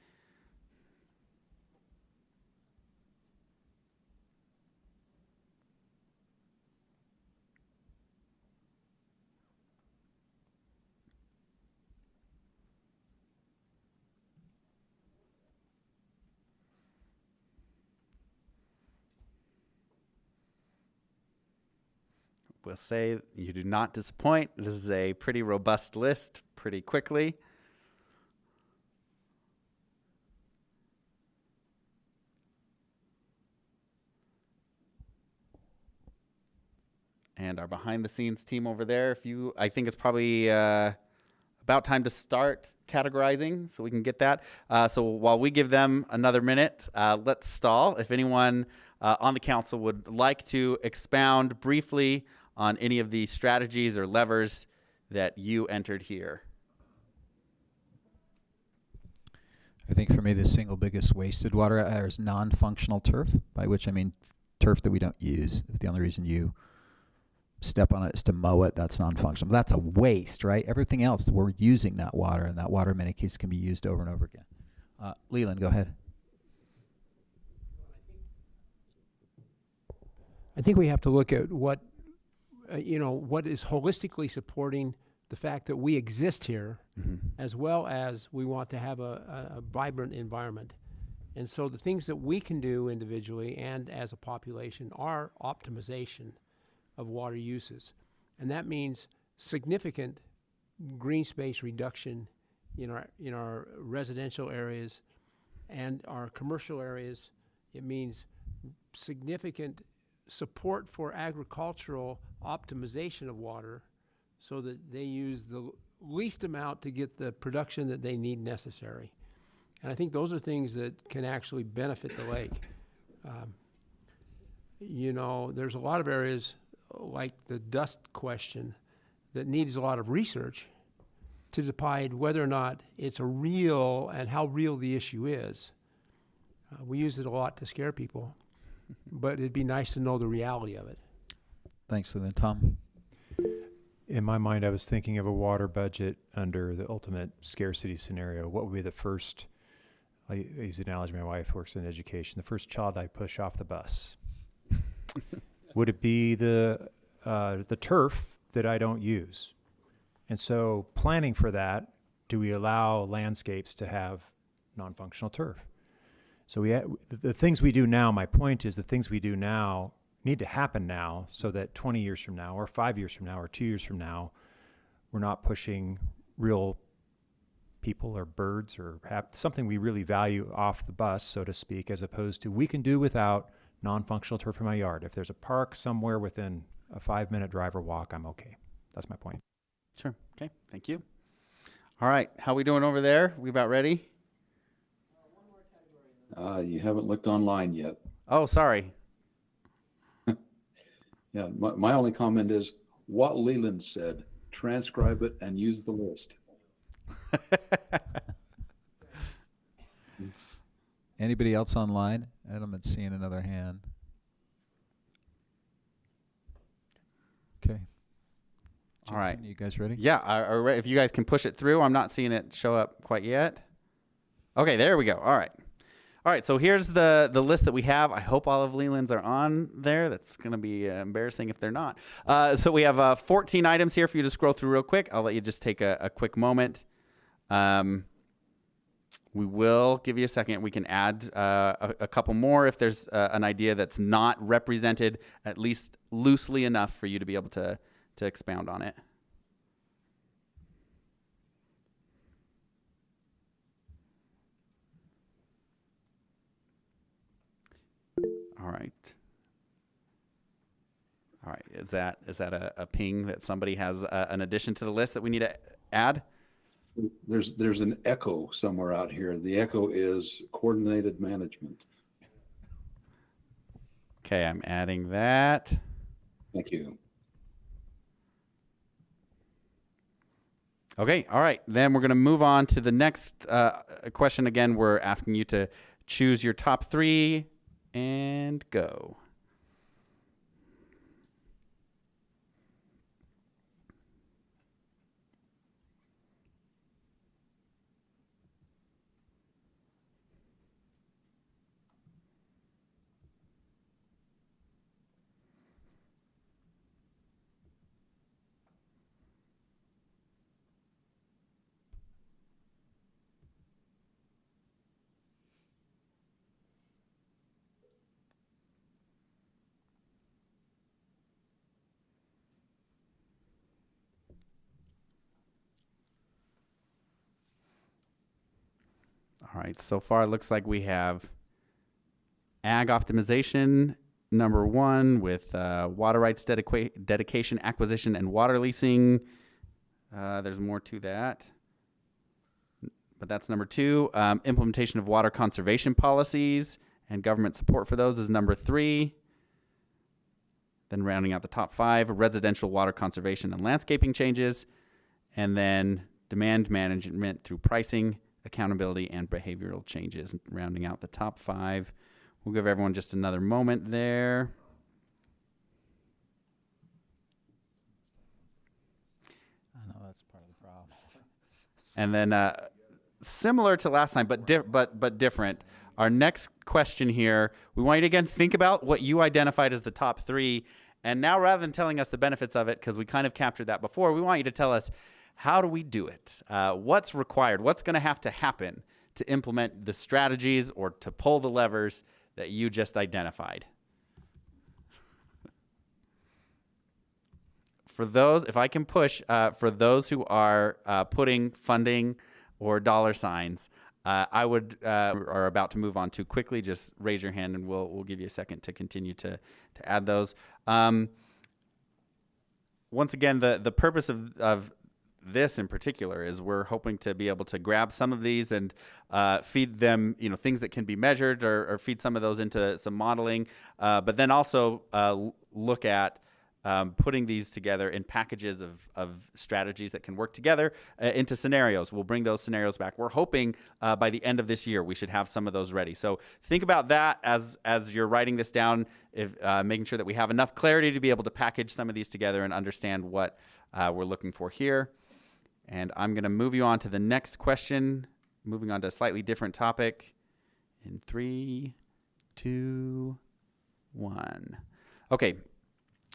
We'll say you do not disappoint. This is a pretty robust list pretty quickly. And our behind the scenes team over there, I think it's probably about time to start categorizing so we can get that. So while we give them another minute, let's stall. If anyone on the council would like to expound briefly on any of the strategies or levers that you entered here. I think for me, the single biggest wasted water is non-functional turf, by which I mean turf that we don't use. If the only reason you step on it is to mow it, that's non-functional. That's a waste, right? Everything else, we're using that water, and that water in many cases can be used over and over again. Leland, go ahead. I think we have to look at what is holistically supporting the fact that we exist here, as well as we want to have a vibrant environment. And so the things that we can do individually and as a population are optimization of water uses. And that means significant green space reduction in our residential areas and our commercial areas. It means significant support for agricultural optimization of water so that they use the least amount to get the production that they need necessary. And I think those are things that can actually benefit the lake. There's a lot of areas like the dust question that needs a lot of research to decide whether or not it's a real and how real the issue is. We use it a lot to scare people, but it'd be nice to know the reality of it. Thanks. And then Tom. In my mind, I was thinking of a water budget under the ultimate scarcity scenario. What would be the first, I use the analogy, my wife works in education, the first child I push off the bus? Would it be the turf that I don't use? And so planning for that, do we allow landscapes to have non-functional turf? So the things we do now, my point is the things we do now need to happen now so that 20 years from now or 5 years from now or 2 years from now, we're not pushing real people or birds or something we really value off the bus, so to speak, as opposed to we can do without non-functional turf in my yard. If there's a park somewhere within a 5-minute drive or walk, I'm okay. That's my point. Sure. Okay. Thank you. All right. How we doing over there? We about ready? You haven't looked online yet. Oh, sorry. Yeah, my only comment is what Leland said. Transcribe it and use the list. Anybody else online? Adam had seen another hand. Okay. Jason, all right. You guys ready? Yeah. If you guys can push it through. I'm not seeing it show up quite yet. Okay, there we go. All right. All right, so here's the list that we have. I hope all of Leland's are on there. That's going to be embarrassing if they're not. So we have 14 items here for you to scroll through real quick. I'll let you just take a quick moment. We will give you a second. We can add a couple more if there's an idea that's not represented, at least loosely enough for you to be able to expound on it. All right. All right. Is that a ping that somebody has an addition to the list that we need to add? There's an echo somewhere out here. The echo is coordinated management. Okay, I'm adding that. Thank you. Okay, all right. Then we're going to move on to the next question. Again, we're asking you to choose your top 3 and go. All right, so far it looks like we have ag optimization, number 1, with water rights dedication, acquisition, and water leasing. There's more to that, but that's number 2. Implementation of water conservation policies and government support for those is number 3. Then rounding out the top 5, residential water conservation and landscaping changes, and then demand management through pricing, accountability, and behavioral changes, rounding out the top 5. We'll give everyone just another moment there. I know that's part of the problem. And then similar to last time, but different. Our next question here, we want you to again think about what you identified as the top 3. And now rather than telling us the benefits of it, because we kind of captured that before, we want you to tell us, how do we do it? What's required? What's going to have to happen to implement the strategies or to pull the levers that you just identified? For those, if I can push, for those who are putting funding or dollar signs, I would, are about to move on too quickly, just raise your hand and we'll give you a second to continue to add those. Once again, the purpose of this in particular is we're hoping to be able to grab some of these and feed them, things that can be measured or feed some of those into some modeling, but then also look at putting these together in packages of strategies that can work together into scenarios. We'll bring those scenarios back. We're hoping by the end of this year we should have some of those ready. So think about that as you're writing this down, making sure that we have enough clarity to be able to package some of these together and understand what we're looking for here. And I'm going to move you on to the next question, moving on to a slightly different topic in 3, 2, 1. Okay.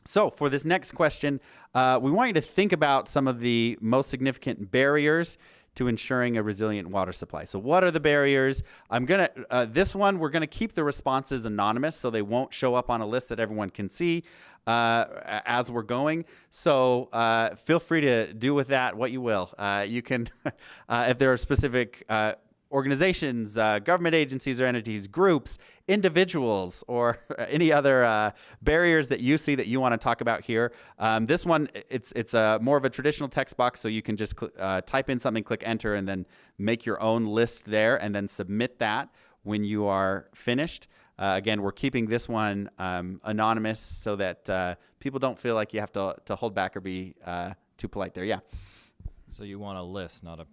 So for this next question, we want you to think about some of the most significant barriers to ensuring a resilient water supply. So what are the barriers? This one, we're gonna keep the responses anonymous so they won't show up on a list that everyone can see as we're going. So feel free to do with that what you will. You can, if there are specific organizations, government agencies or entities, groups, individuals, or any other barriers that you see that you want to talk about here. This one, it's more of a traditional text box, so you can just type in something, click enter, and then make your own list there, and then submit that when you are finished. Again, we're keeping this one anonymous so that people don't feel like you have to hold back or be too polite there. Yeah. So you want a list, not a...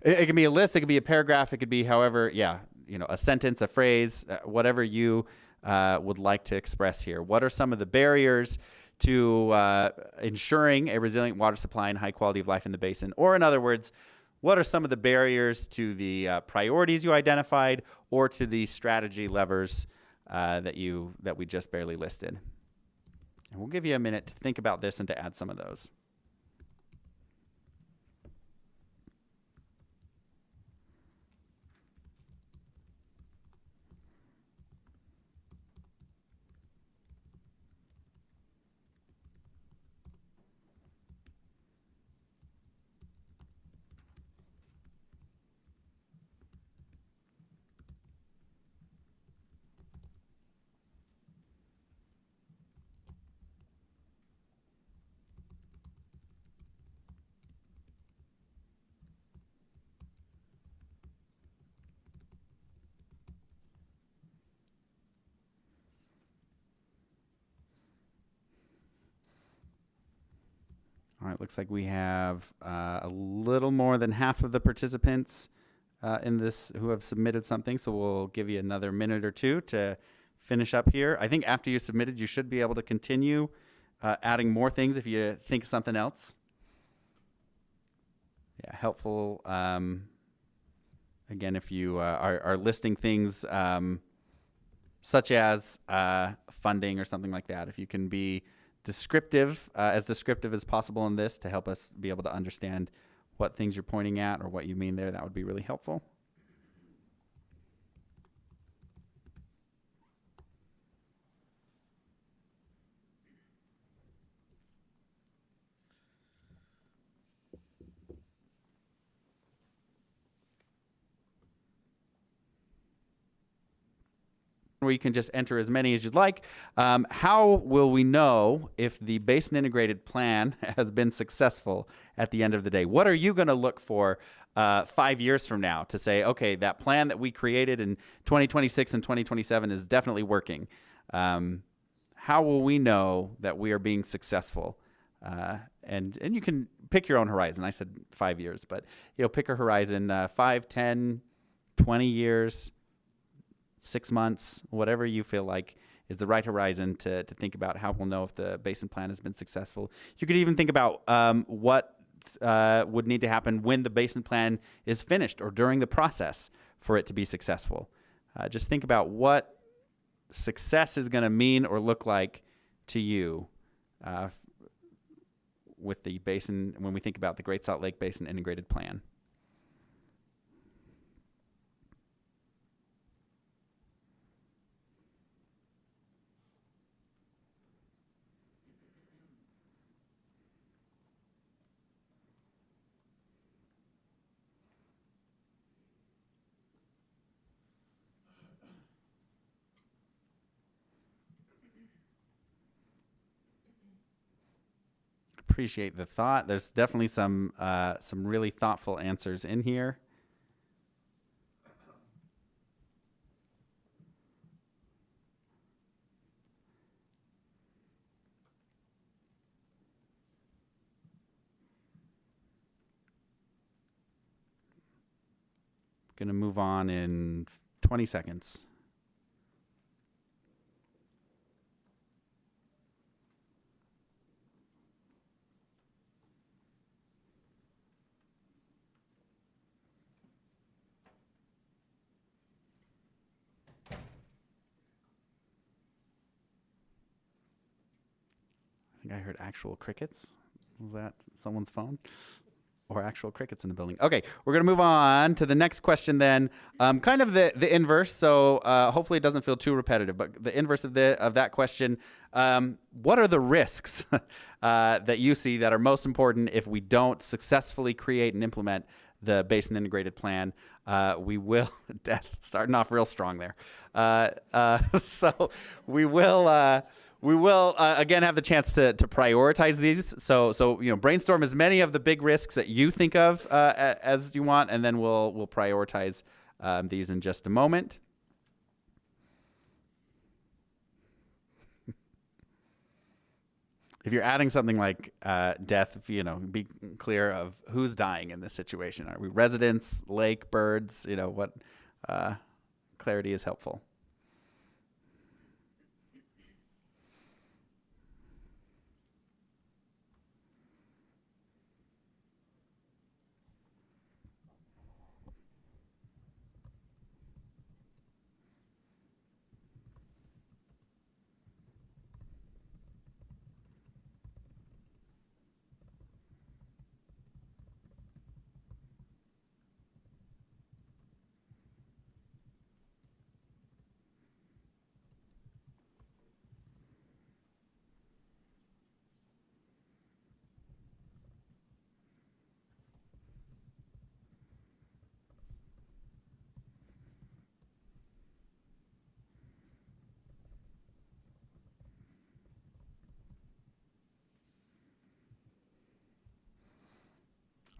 It can be a list, it could be a paragraph, it could be however, a sentence, a phrase, whatever you would like to express here. What are some of the barriers to ensuring a resilient water supply and high quality of life in the basin? Or in other words, what are some of the barriers to the priorities you identified or to the strategy levers that we just barely listed? And we'll give you a minute to think about this and to add some of those. It looks like we have a little more than half of the participants in this who have submitted something, so we'll give you another minute or two to finish up here. I think after you submitted, you should be able to continue adding more things if you think of something else. Yeah, helpful. Again, if you are listing things such as funding or something like that, if you can be descriptive, as descriptive as possible in this to help us be able to understand what things you're pointing at or what you mean there, that would be really helpful. Where you can just enter as many as you'd like. How will we know if the Basin Integrated Plan has been successful at the end of the day? What are you going to look for 5 years from now to say, okay, that plan that we created in 2026 and 2027 is definitely working? How will we know that we are being successful? And you can pick your own horizon. I said 5 years, but pick a horizon, 5, 10, 20 years. 6 months, whatever you feel like is the right horizon to think about how we'll know if the Basin Plan has been successful. You could even think about what would need to happen when the Basin Plan is finished or during the process for it to be successful. Just think about what success is going to mean or look like to you with the Basin, when we think about the Great Salt Lake Basin Integrated Plan. Appreciate the thought. There's definitely some really thoughtful answers in here. Gonna move on in 20 seconds. I heard actual crickets. Was that someone's phone? Or actual crickets in the building. Okay, we're going to move on to the next question then. Kind of the inverse, so hopefully it doesn't feel too repetitive, but the inverse of that question, what are the risks that you see that are most important if we don't successfully create and implement the Basin Integrated Plan? We will, starting off real strong there. So we will again have the chance to prioritize these. So brainstorm as many of the big risks that you think of as you want, and then we'll prioritize these in just a moment. If you're adding something like death, be clear of who's dying in this situation. Are we residents, lake, birds? What clarity is helpful.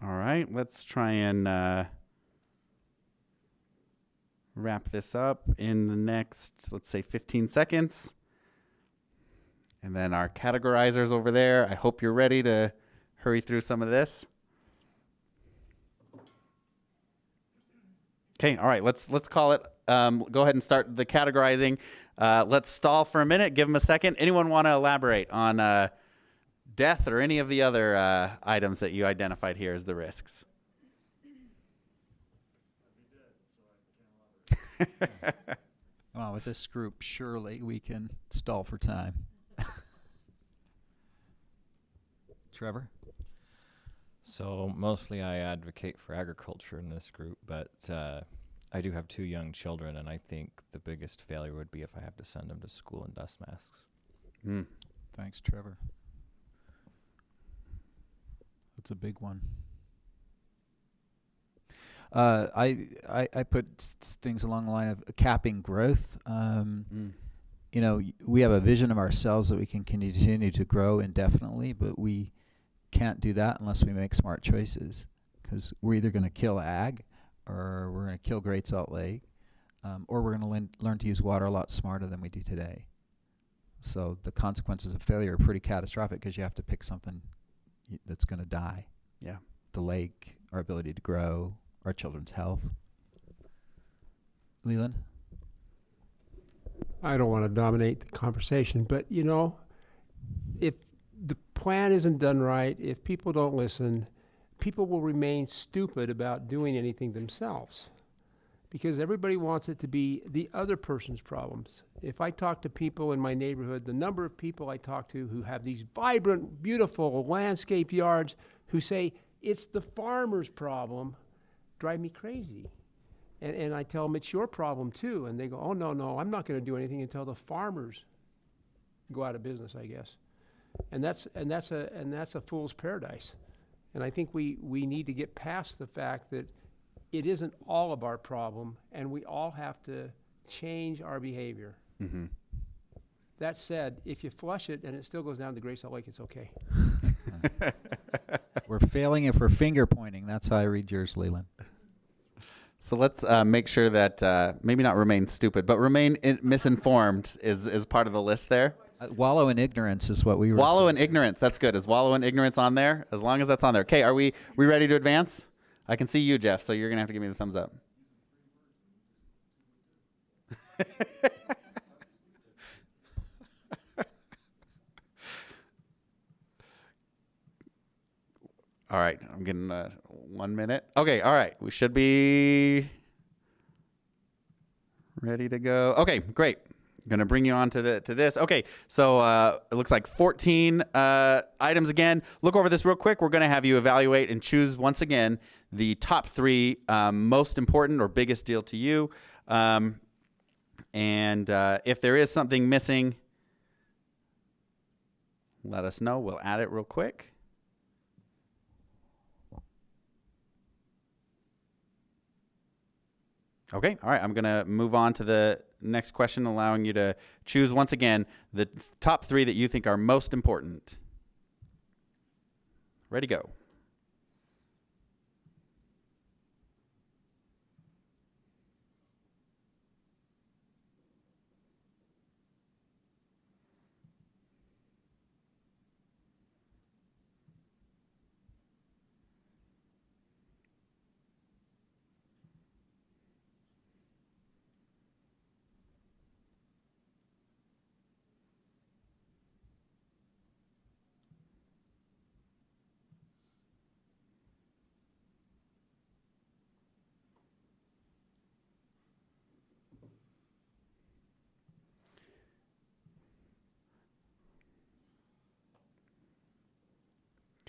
All right, let's try and wrap this up in the next, let's say, 15 seconds. And then our categorizers over there, I hope you're ready to hurry through some of this? Okay, all right, let's call it. Go ahead and start the categorizing. Let's stall for a minute, give them a second. Anyone want to elaborate on death or any of the other items that you identified here as the risks? Well, with this group, surely we can stall for time. Trevor? So mostly I advocate for agriculture in this group, but I do have 2 young children, and I think the biggest failure would be if I have to send them to school in dust masks. Thanks, Trevor. That's a big one. I put things along the line of capping growth. You know, we have a vision of ourselves that we can continue to grow indefinitely, but we can't do that unless we make smart choices, because we're either going to kill ag, or we're going to kill Great Salt Lake, or we're going to learn to use water a lot smarter than we do today. So the consequences of failure are pretty catastrophic, because you have to pick something that's going to die. Yeah. The lake, our ability to grow, our children's health. Leland? I don't want to dominate the conversation, but you know, if the plan isn't done right, if people don't listen, people will remain stupid about doing anything themselves, because everybody wants it to be the other person's problems. If I talk to people in my neighborhood, the number of people I talk to who have these vibrant, beautiful landscape yards who say it's the farmer's problem drive me crazy. And I tell them it's your problem too, and they go, oh no, I'm not going to do anything until the farmers go out of business, I guess. And that's a fool's paradise. And I think we need to get past the fact that it isn't all of our problem, and we all have to change our behavior. Mm-hmm. That said, if you flush it and it still goes down to Great Salt Lake, it's okay. We're failing if we're finger pointing. That's how I read yours, Leland. So let's make sure that maybe not remain stupid, but remain misinformed is part of the list there. Wallow in ignorance is what we were Wallow in saying. ignorance. That's good. Is wallow in ignorance on there? As long as that's on there. Okay, are we ready to advance? I can see you, Jeff, so you're going to have to give me the thumbs up. All right, I'm getting 1 minute. Okay, all right. We should be ready to go. Okay, great. I'm going to bring you on to this. Okay, so it looks like 14 items again. Look over this real quick. We're going to have you evaluate and choose, once again, the top 3 most important or biggest deal to you. And if there is something missing, let us know. We'll add it real quick. Okay, all right, I'm going to move on to the next question, allowing you to choose, once again, the top 3 that you think are most important. Ready, go.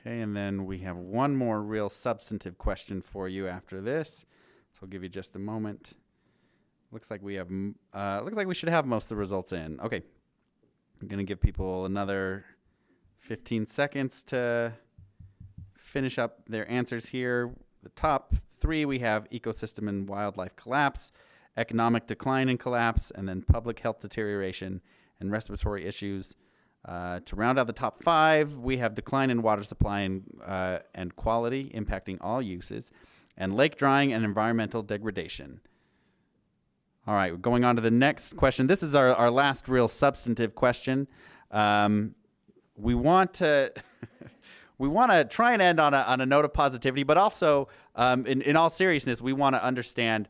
Okay, and then we have one more real substantive question for you after this. So I'll give you just a moment. Looks like we have. Looks like we should have most of the results in. Okay, I'm gonna give people another 15 seconds to finish up their answers here. The top 3 we have: ecosystem and wildlife collapse, economic decline and collapse, and then public health deterioration and respiratory issues. To round out the top 5, we have decline in water supply and quality impacting all uses, and lake drying and environmental degradation. All right, we're going on to the next question. This is our last real substantive question. We want to we want to try and end on a note of positivity, but also in all seriousness, we want to understand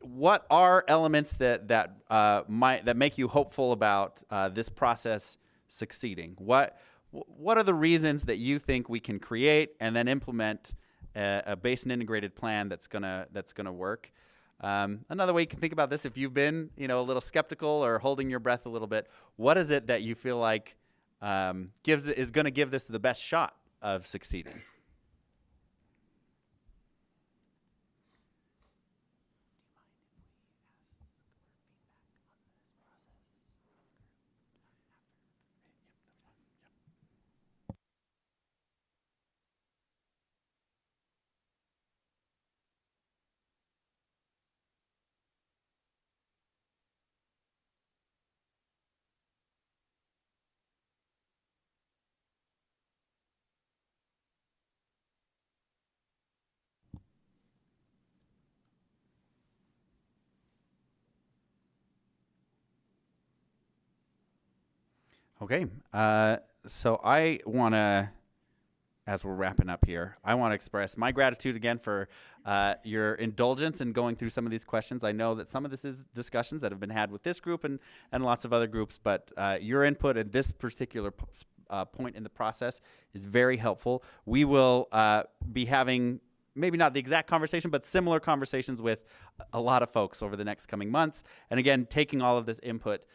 what are elements that make you hopeful about this process succeeding. What are the reasons that you think we can create and then implement a basin integrated plan that's gonna work? Another way you can think about this, if you've been a little skeptical or holding your breath a little bit, what is it that you feel like is going to give this the best shot of succeeding? Okay, so I want to, as we're wrapping up here, I want to express my gratitude again for your indulgence in going through some of these questions. I know that some of this is discussions that have been had with this group and lots of other groups, but your input at this particular point in the process is very helpful. We will be having maybe not the exact conversation, but similar conversations with a lot of folks over the next coming months. And again, taking all of this input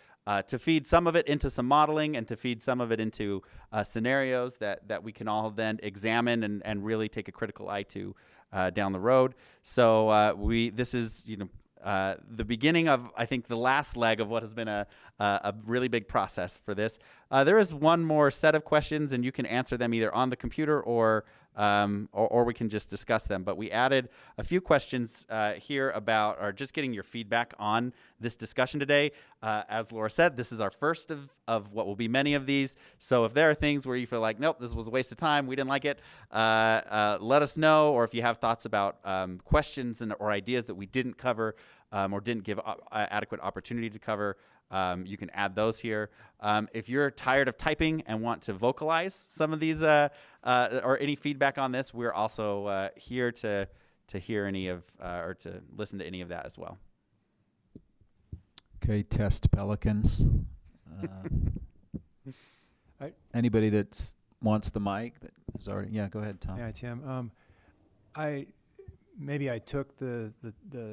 to feed some of it into some modeling and to feed some of it into scenarios that we can all then examine and really take a critical eye to down the road. So this is the beginning of, I think, the last leg of what has been a really big process for this. There is one more set of questions, and you can answer them either on the computer or we can just discuss them. But we added a few questions here about, or just getting your feedback on this discussion today. As Laura said, this is our first of what will be many of these. So if there are things where you feel like, nope, this was a waste of time, we didn't like it, let us know. Or if you have thoughts about questions or ideas that we didn't cover or didn't give adequate opportunity to cover, you can add those here. If you're tired of typing and want to vocalize some of these or any feedback on this, we're also here to hear any of or to listen to any of that as well. Okay, test pelicans. Anybody that wants the mic that is already, yeah, go ahead, Tom. Yeah, Tim. Maybe I took the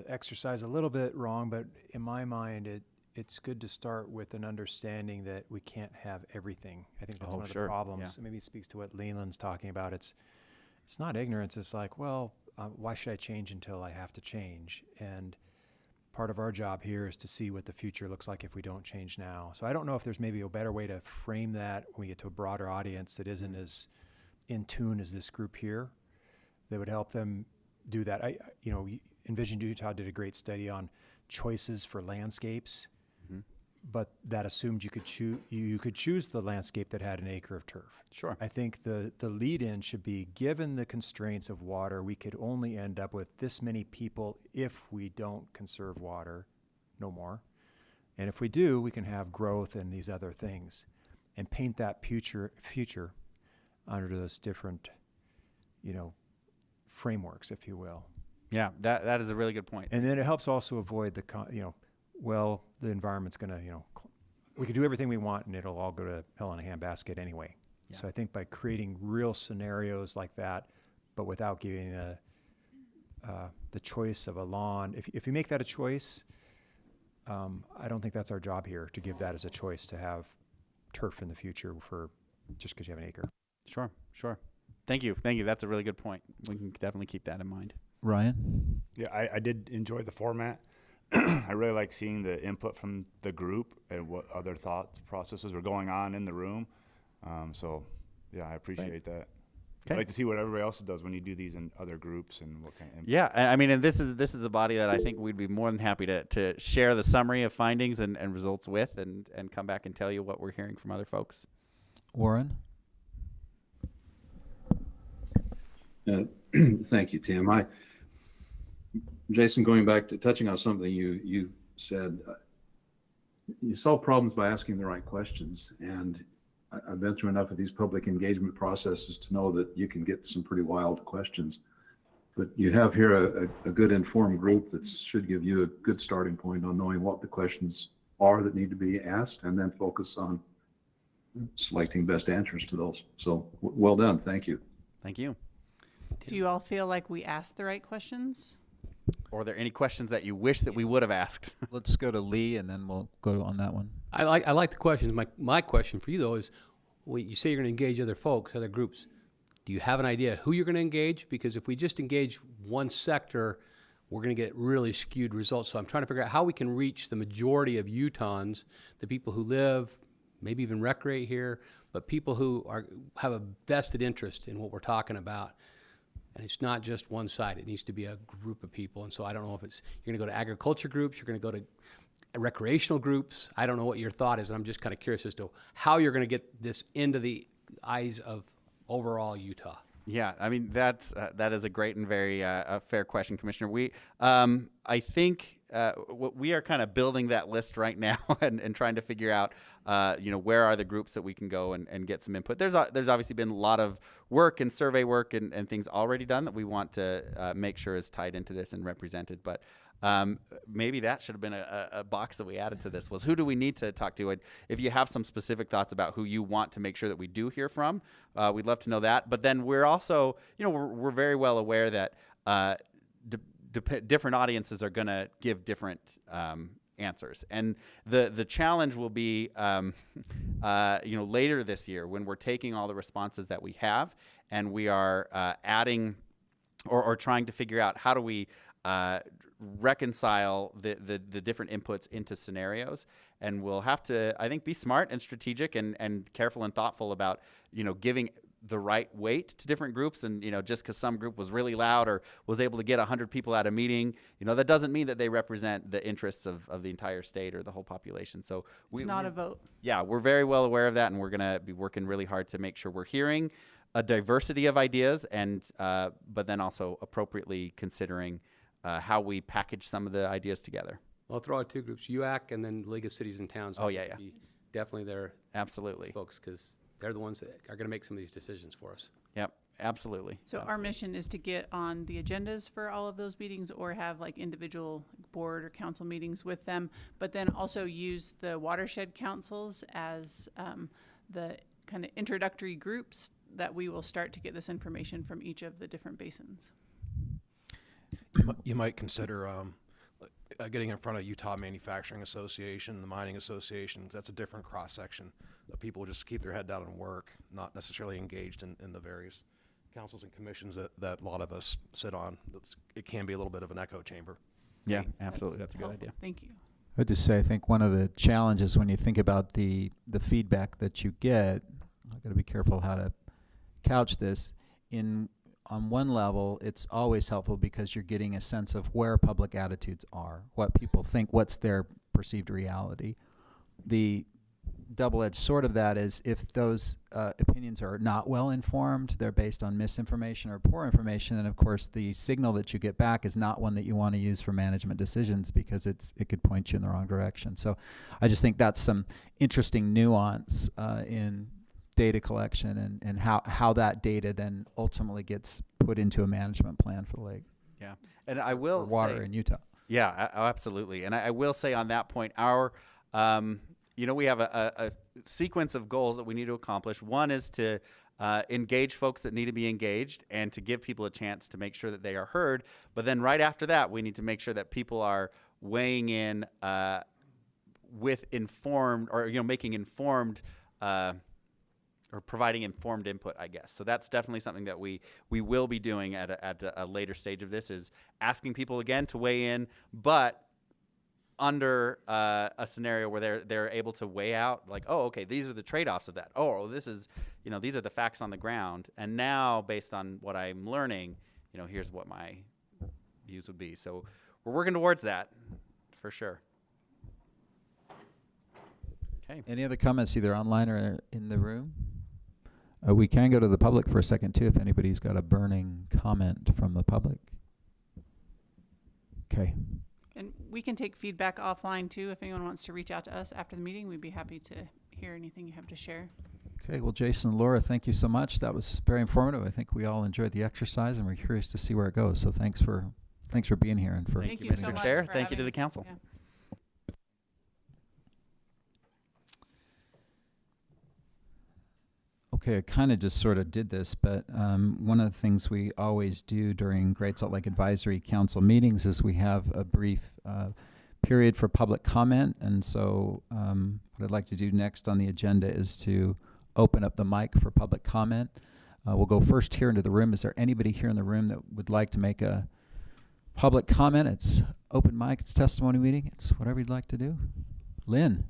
exercise a little bit wrong, but in my mind, it's good to start with an understanding that we can't have everything. I think that's one of the problems. Yeah. Maybe it speaks to what Leland's talking about. It's not ignorance. It's like, well, why should I change until I have to change? And part of our job here is to see what the future looks like if we don't change now. So I don't know if there's maybe a better way to frame that when we get to a broader audience that isn't as in tune as this group here, that would help them do that. Envision Utah did a great study on choices for landscapes, but that assumed you could choose the landscape that had an acre of turf. Sure. I think the lead-in should be, given the constraints of water, we could only end up with this many people if we don't conserve water, no more. And if we do, we can have growth and these other things, and paint that future under those different, frameworks, if you will. Yeah, that is a really good point. And then it helps also avoid the environment's going to, we could do everything we want and it'll all go to hell in a handbasket anyway. Yeah. So I think by creating real scenarios like that, but without giving the choice of a lawn, if you make that a choice, I don't think that's our job here, to give that as a choice to have turf in the future for just because you have an acre. Sure. Thank you. That's a really good point. We can definitely keep that in mind. Ryan? Yeah, I did enjoy the format. I really like seeing the input from the group and what other thoughts processes were going on in the room. So, yeah, I appreciate that. Okay. I like to see what everybody else does when you do these in other groups and what kind of input. Yeah, I mean, and this is a body that I think we'd be more than happy to share the summary of findings and results with and come back and tell you what we're hearing from other folks. Warren? Thank you, Tim. Jason, going back to touching on something you said, you solve problems by asking the right questions. And I've been through enough of these public engagement processes to know that you can get some pretty wild questions. But you have here a good informed group that should give you a good starting point on knowing what the questions are that need to be asked, and then focus on selecting best answers to those. So well done. Thank you. Thank you. Do you all feel like we asked the right questions? Or are there any questions that you wish that we would have asked? Let's go to Lee, and then we'll go on that one. I like the questions. My question for you though is, when you say you're going to engage other folks, other groups, do you have an idea who you're going to engage? Because if we just engage one sector, we're going to get really skewed results. So I'm trying to figure out how we can reach the majority of Utahns, the people who live, maybe even recreate here, but people who have a vested interest in what we're talking about. And it's not just one side. It needs to be a group of people. And so I don't know if you're going to go to agriculture groups, you're going to go to recreational groups. I don't know what your thought is. And I'm just kind of curious as to how you're going to get this into the eyes of overall Utah. Yeah, I mean, that is a great and very fair question, Commissioner. I think we are kind of building that list right now and trying to figure out, where are the groups that we can go and get some input. There's obviously been a lot of work and survey work and things already done that we want to make sure is tied into this and represented. But maybe that should have been a box that we added to this, was who do we need to talk to? And if you have some specific thoughts about who you want to make sure that we do hear from, we'd love to know that. But then we're also, we're very well aware that different audiences are going to give different answers. And the challenge will be, later this year when we're taking all the responses that we have and we are adding or trying to figure out how do we reconcile the different inputs into scenarios. And we'll have to, I think, be smart and strategic and careful and thoughtful about, giving the right weight to different groups. And, just because some group was really loud or was able to get 100 people at a meeting, that doesn't mean that they represent the interests of the entire state or the whole population. So it's not a vote. Yeah, we're very well aware of that, and we're going to be working really hard to make sure we're hearing a diversity of ideas and but then also appropriately considering how we package some of the ideas together. I'll throw out two groups, UAC and then League of Cities and Towns. Oh, yeah. Definitely there. Absolutely. Folks, because they're the ones that are going to make some of these decisions for us. Yep, absolutely. So our mission is to get on the agendas for all of those meetings or have like individual board or council meetings with them, but then also use the watershed councils as the kind of introductory groups that we will start to get this information from each of the different basins. You might consider getting in front of Utah Manufacturing Association, the Mining Association. That's a different cross-section of people who just keep their head down and work, not necessarily engaged in the various councils and commissions that a lot of us sit on. It can be a little bit of an echo chamber. Yeah, absolutely. That's a good idea. Thank you. I would just say, I think one of the challenges when you think about the feedback that you get, I've got to be careful how to couch this. On one level, it's always helpful because you're getting a sense of where public attitudes are, what people think, what's their perceived reality. The double-edged sword of that is if those opinions are not well informed, they're based on misinformation or poor information, then of course the signal that you get back is not one that you want to use for management decisions because it could point you in the wrong direction. So I just think that's some interesting nuance in data collection and how that data then ultimately gets put into a management plan for the lake. Yeah, and I will water say, in Utah. Yeah, absolutely. And I will say on that point, our we have a sequence of goals that we need to accomplish. One is to engage folks that need to be engaged and to give people a chance to make sure that they are heard. But then right after that, we need to make sure that people are weighing in with informed or making informed or providing informed input, I guess. So that's definitely something that we will be doing at a later stage of this, is asking people again to weigh in, but under a scenario where they're able to weigh out, like, oh, okay, these are the trade-offs of that. Oh, this is, these are the facts on the ground. And now, based on what I'm learning, here's what my views would be. So we're working towards that, for sure. Okay. Any other comments, either online or in the room? We can go to the public for a second, too, if anybody's got a burning comment from the public. Okay. And we can take feedback offline, too. If anyone wants to reach out to us after the meeting, we'd be happy to hear anything you have to share. Okay, well, Jason and Laura, thank you so much. That was very informative. I think we all enjoyed the exercise, and we're curious to see where it goes. So thanks for being here and for Thank you so Mr. much Chair. for Thank you to having the us. council. Yeah. Okay, I kind of just sort of did this, but one of the things we always do during Great Salt Lake Advisory Council meetings is we have a brief period for public comment. And so what I'd like to do next on the agenda is to open up the mic for public comment. We'll go first here into the room. Is there anybody here in the room that would like to make a public comment? It's open mic, it's testimony meeting, it's whatever you'd like to do. Lynn.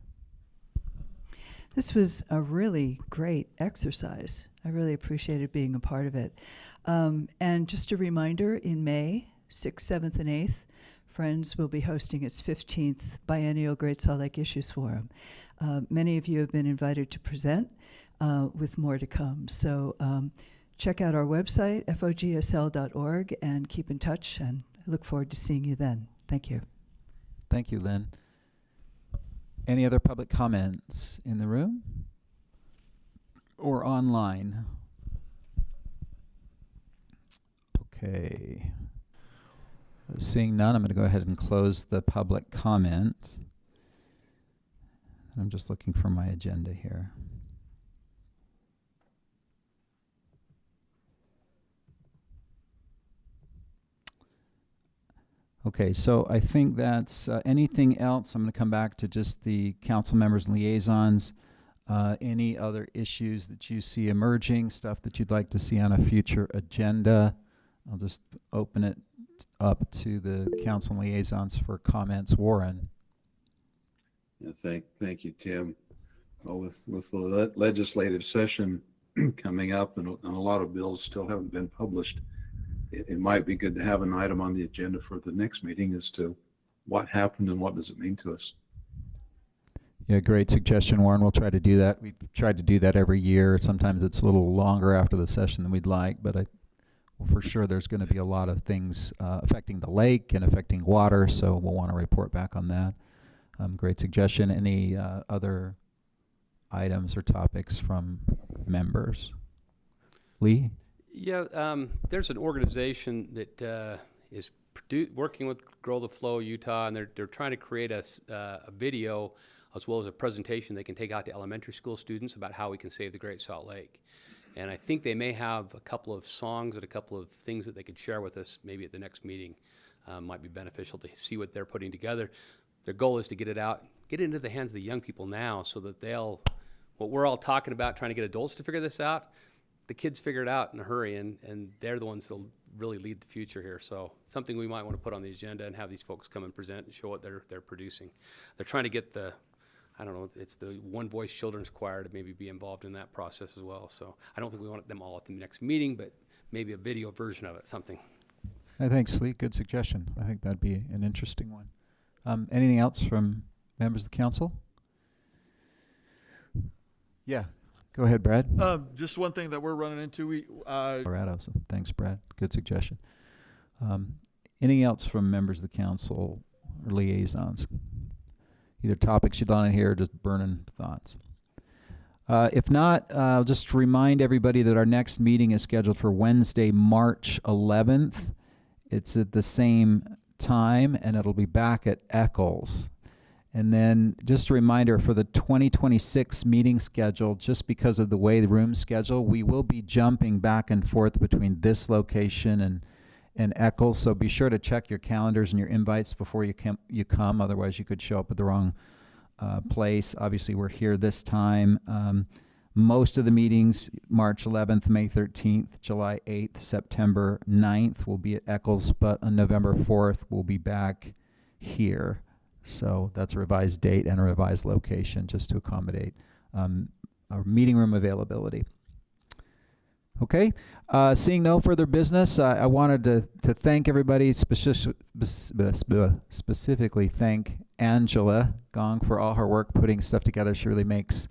This was a really great exercise. I really appreciated being a part of it. And just a reminder, in May 6th, 7th, and 8th, Friends will be hosting its 15th Biennial Great Salt Lake Issues Forum. Many of you have been invited to present, with more to come. So check out our website, fogsl.org, and keep in touch, and I look forward to seeing you then. Thank you. Thank you, Lynn. Any other public comments in the room or online? Okay. Seeing none, I'm going to go ahead and close the public comment. I'm just looking for my agenda here. Okay, so I think that's anything else. I'm going to come back to just the council members and liaisons. Any other issues that you see emerging, stuff that you'd like to see on a future agenda? I'll just open it up to the council and liaisons for comments. Warren. Yeah, thank you, Tim. Well, with the legislative session coming up and a lot of bills still haven't been published, it might be good to have an item on the agenda for the next meeting as to what happened and what does it mean to us. Yeah, great suggestion, Warren. We'll try to do that. We've tried to do that every year. Sometimes it's a little longer after the session than we'd like, but well, for sure there's going to be a lot of things affecting the lake and affecting water, so we'll want to report back on that. Great suggestion. Any other items or topics from members? Lee? Yeah, there's an organization that is working with Grow the Flow Utah, and they're trying to create a video as well as a presentation they can take out to elementary school students about how we can save the Great Salt Lake. And I think they may have a couple of songs and a couple of things that they could share with us maybe at the next meeting. Might be beneficial to see what they're putting together. Their goal is to get it out, get it into the hands of the young people now so that what we're all talking about, trying to get adults to figure this out, the kids figure it out in a hurry, and they're the ones that'll really lead the future here. So something we might want to put on the agenda and have these folks come and present and show what they're producing. They're trying to get it's the One Voice Children's Choir to maybe be involved in that process as well. So I don't think we want them all at the next meeting, but maybe a video version of it, something. Thanks, Lee. Good suggestion. I think that'd be an interesting one. Anything else from members of the council? Yeah. Go ahead, Brad. Just one thing that we're running into. Colorado. So thanks, Brad. Good suggestion. Anything else from members of the council or liaisons? Either topics you'd want to hear or just burning thoughts. If not, I'll just remind everybody that our next meeting is scheduled for Wednesday, March 11th. It's at the same time, and it'll be back at Eccles. And then just a reminder for the 2026 meeting schedule, just because of the way the room's schedule, we will be jumping back and forth between this location and Eccles. So be sure to check your calendars and your invites before you come. Otherwise, you could show up at the wrong place. Obviously, we're here this time. Most of the meetings, March 11th, May 13th, July 8th, September 9th, will be at Eccles, but on November 4th, we'll be back here. So that's a revised date and a revised location just to accommodate our meeting room availability. Okay, seeing no further business, I wanted to thank everybody, specifically thank Angela Gong for all her work putting stuff together. She really makes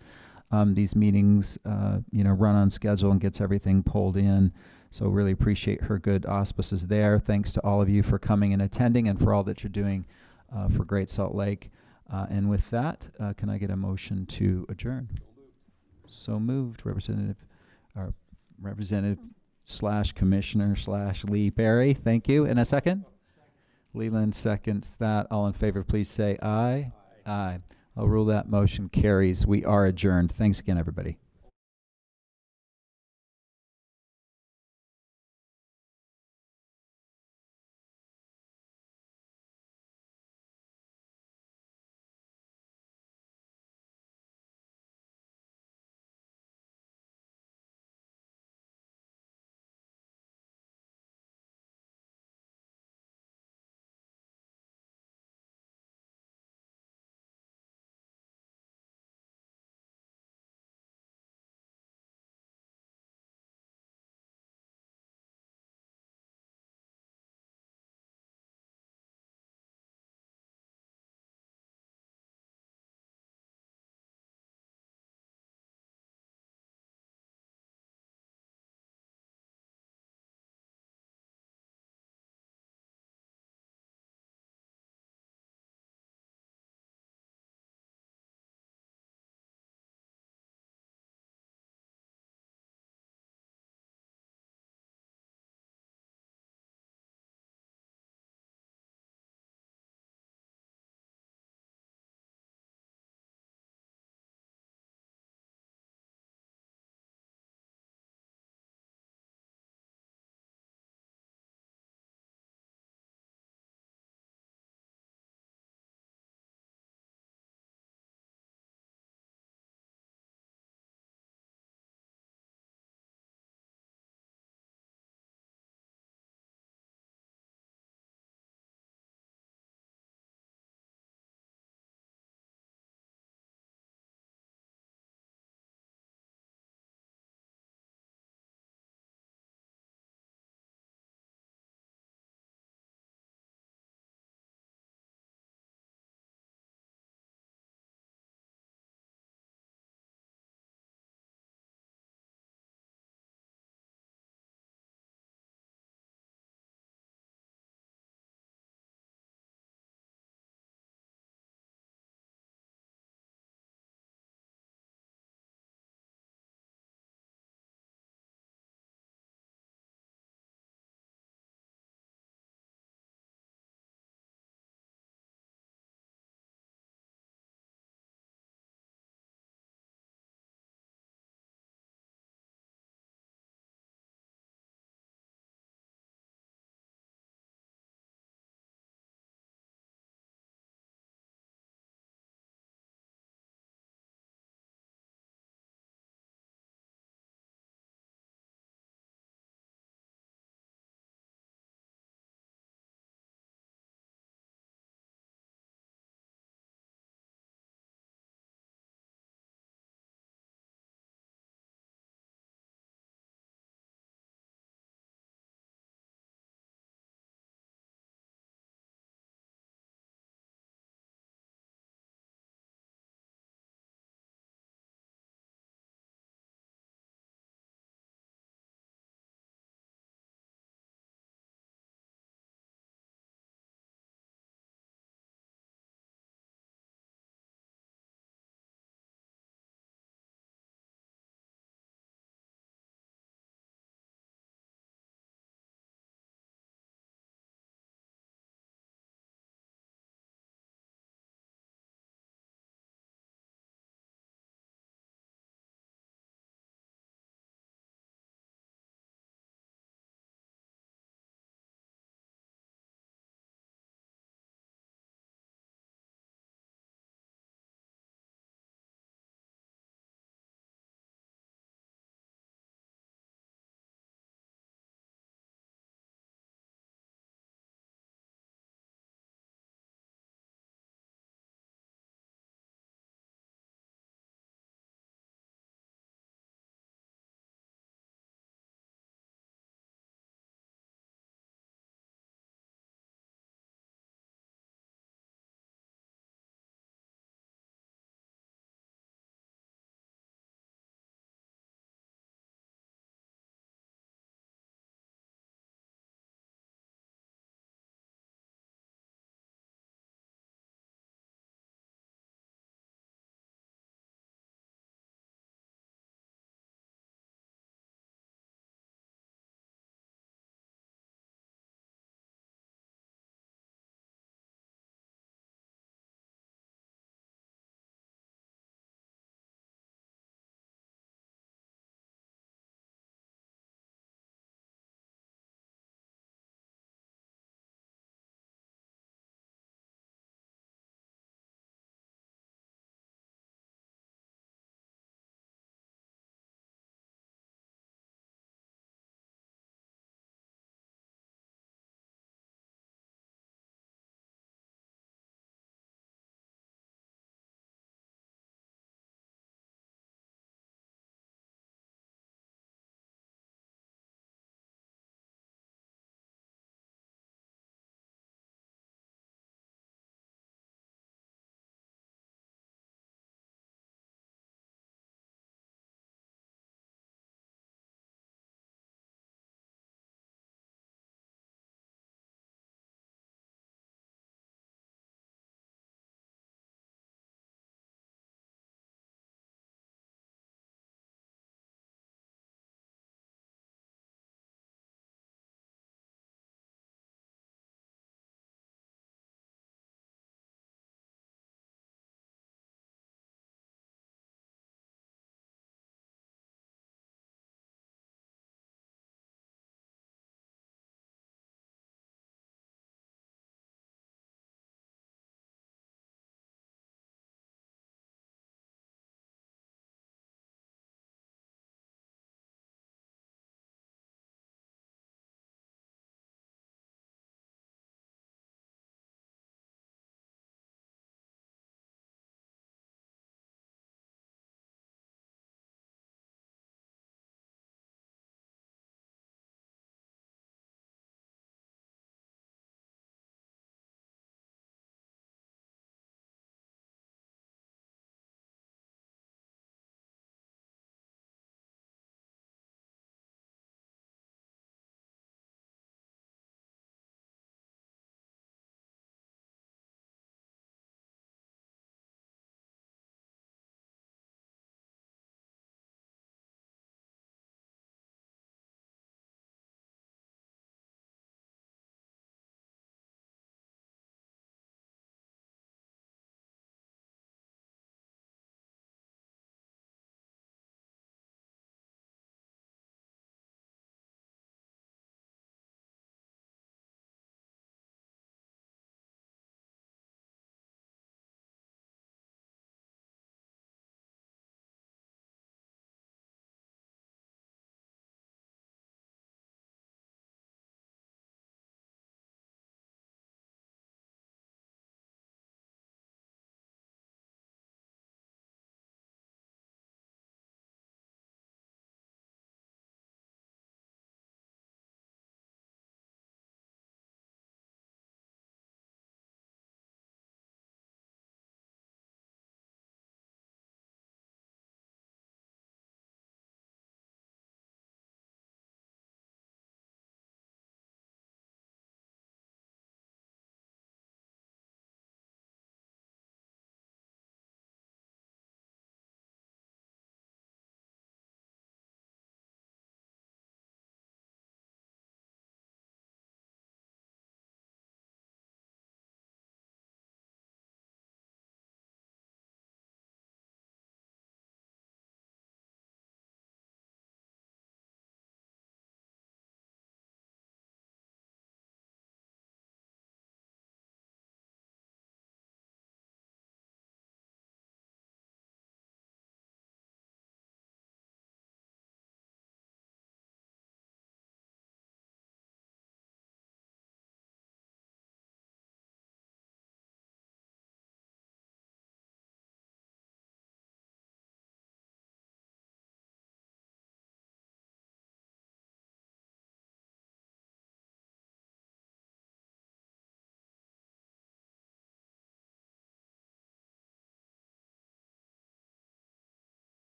these meetings run on schedule and gets everything pulled in. So really appreciate her good auspices there. Thanks to all of you for coming and attending and for all that you're doing for Great Salt Lake. And with that, can I get a motion to adjourn? So moved, Representative / Commissioner / Lee Berry. Thank you. And a second? Leland seconds that. All in favor, please say aye. Aye. I'll rule that motion carries. We are adjourned. Thanks again, everybody.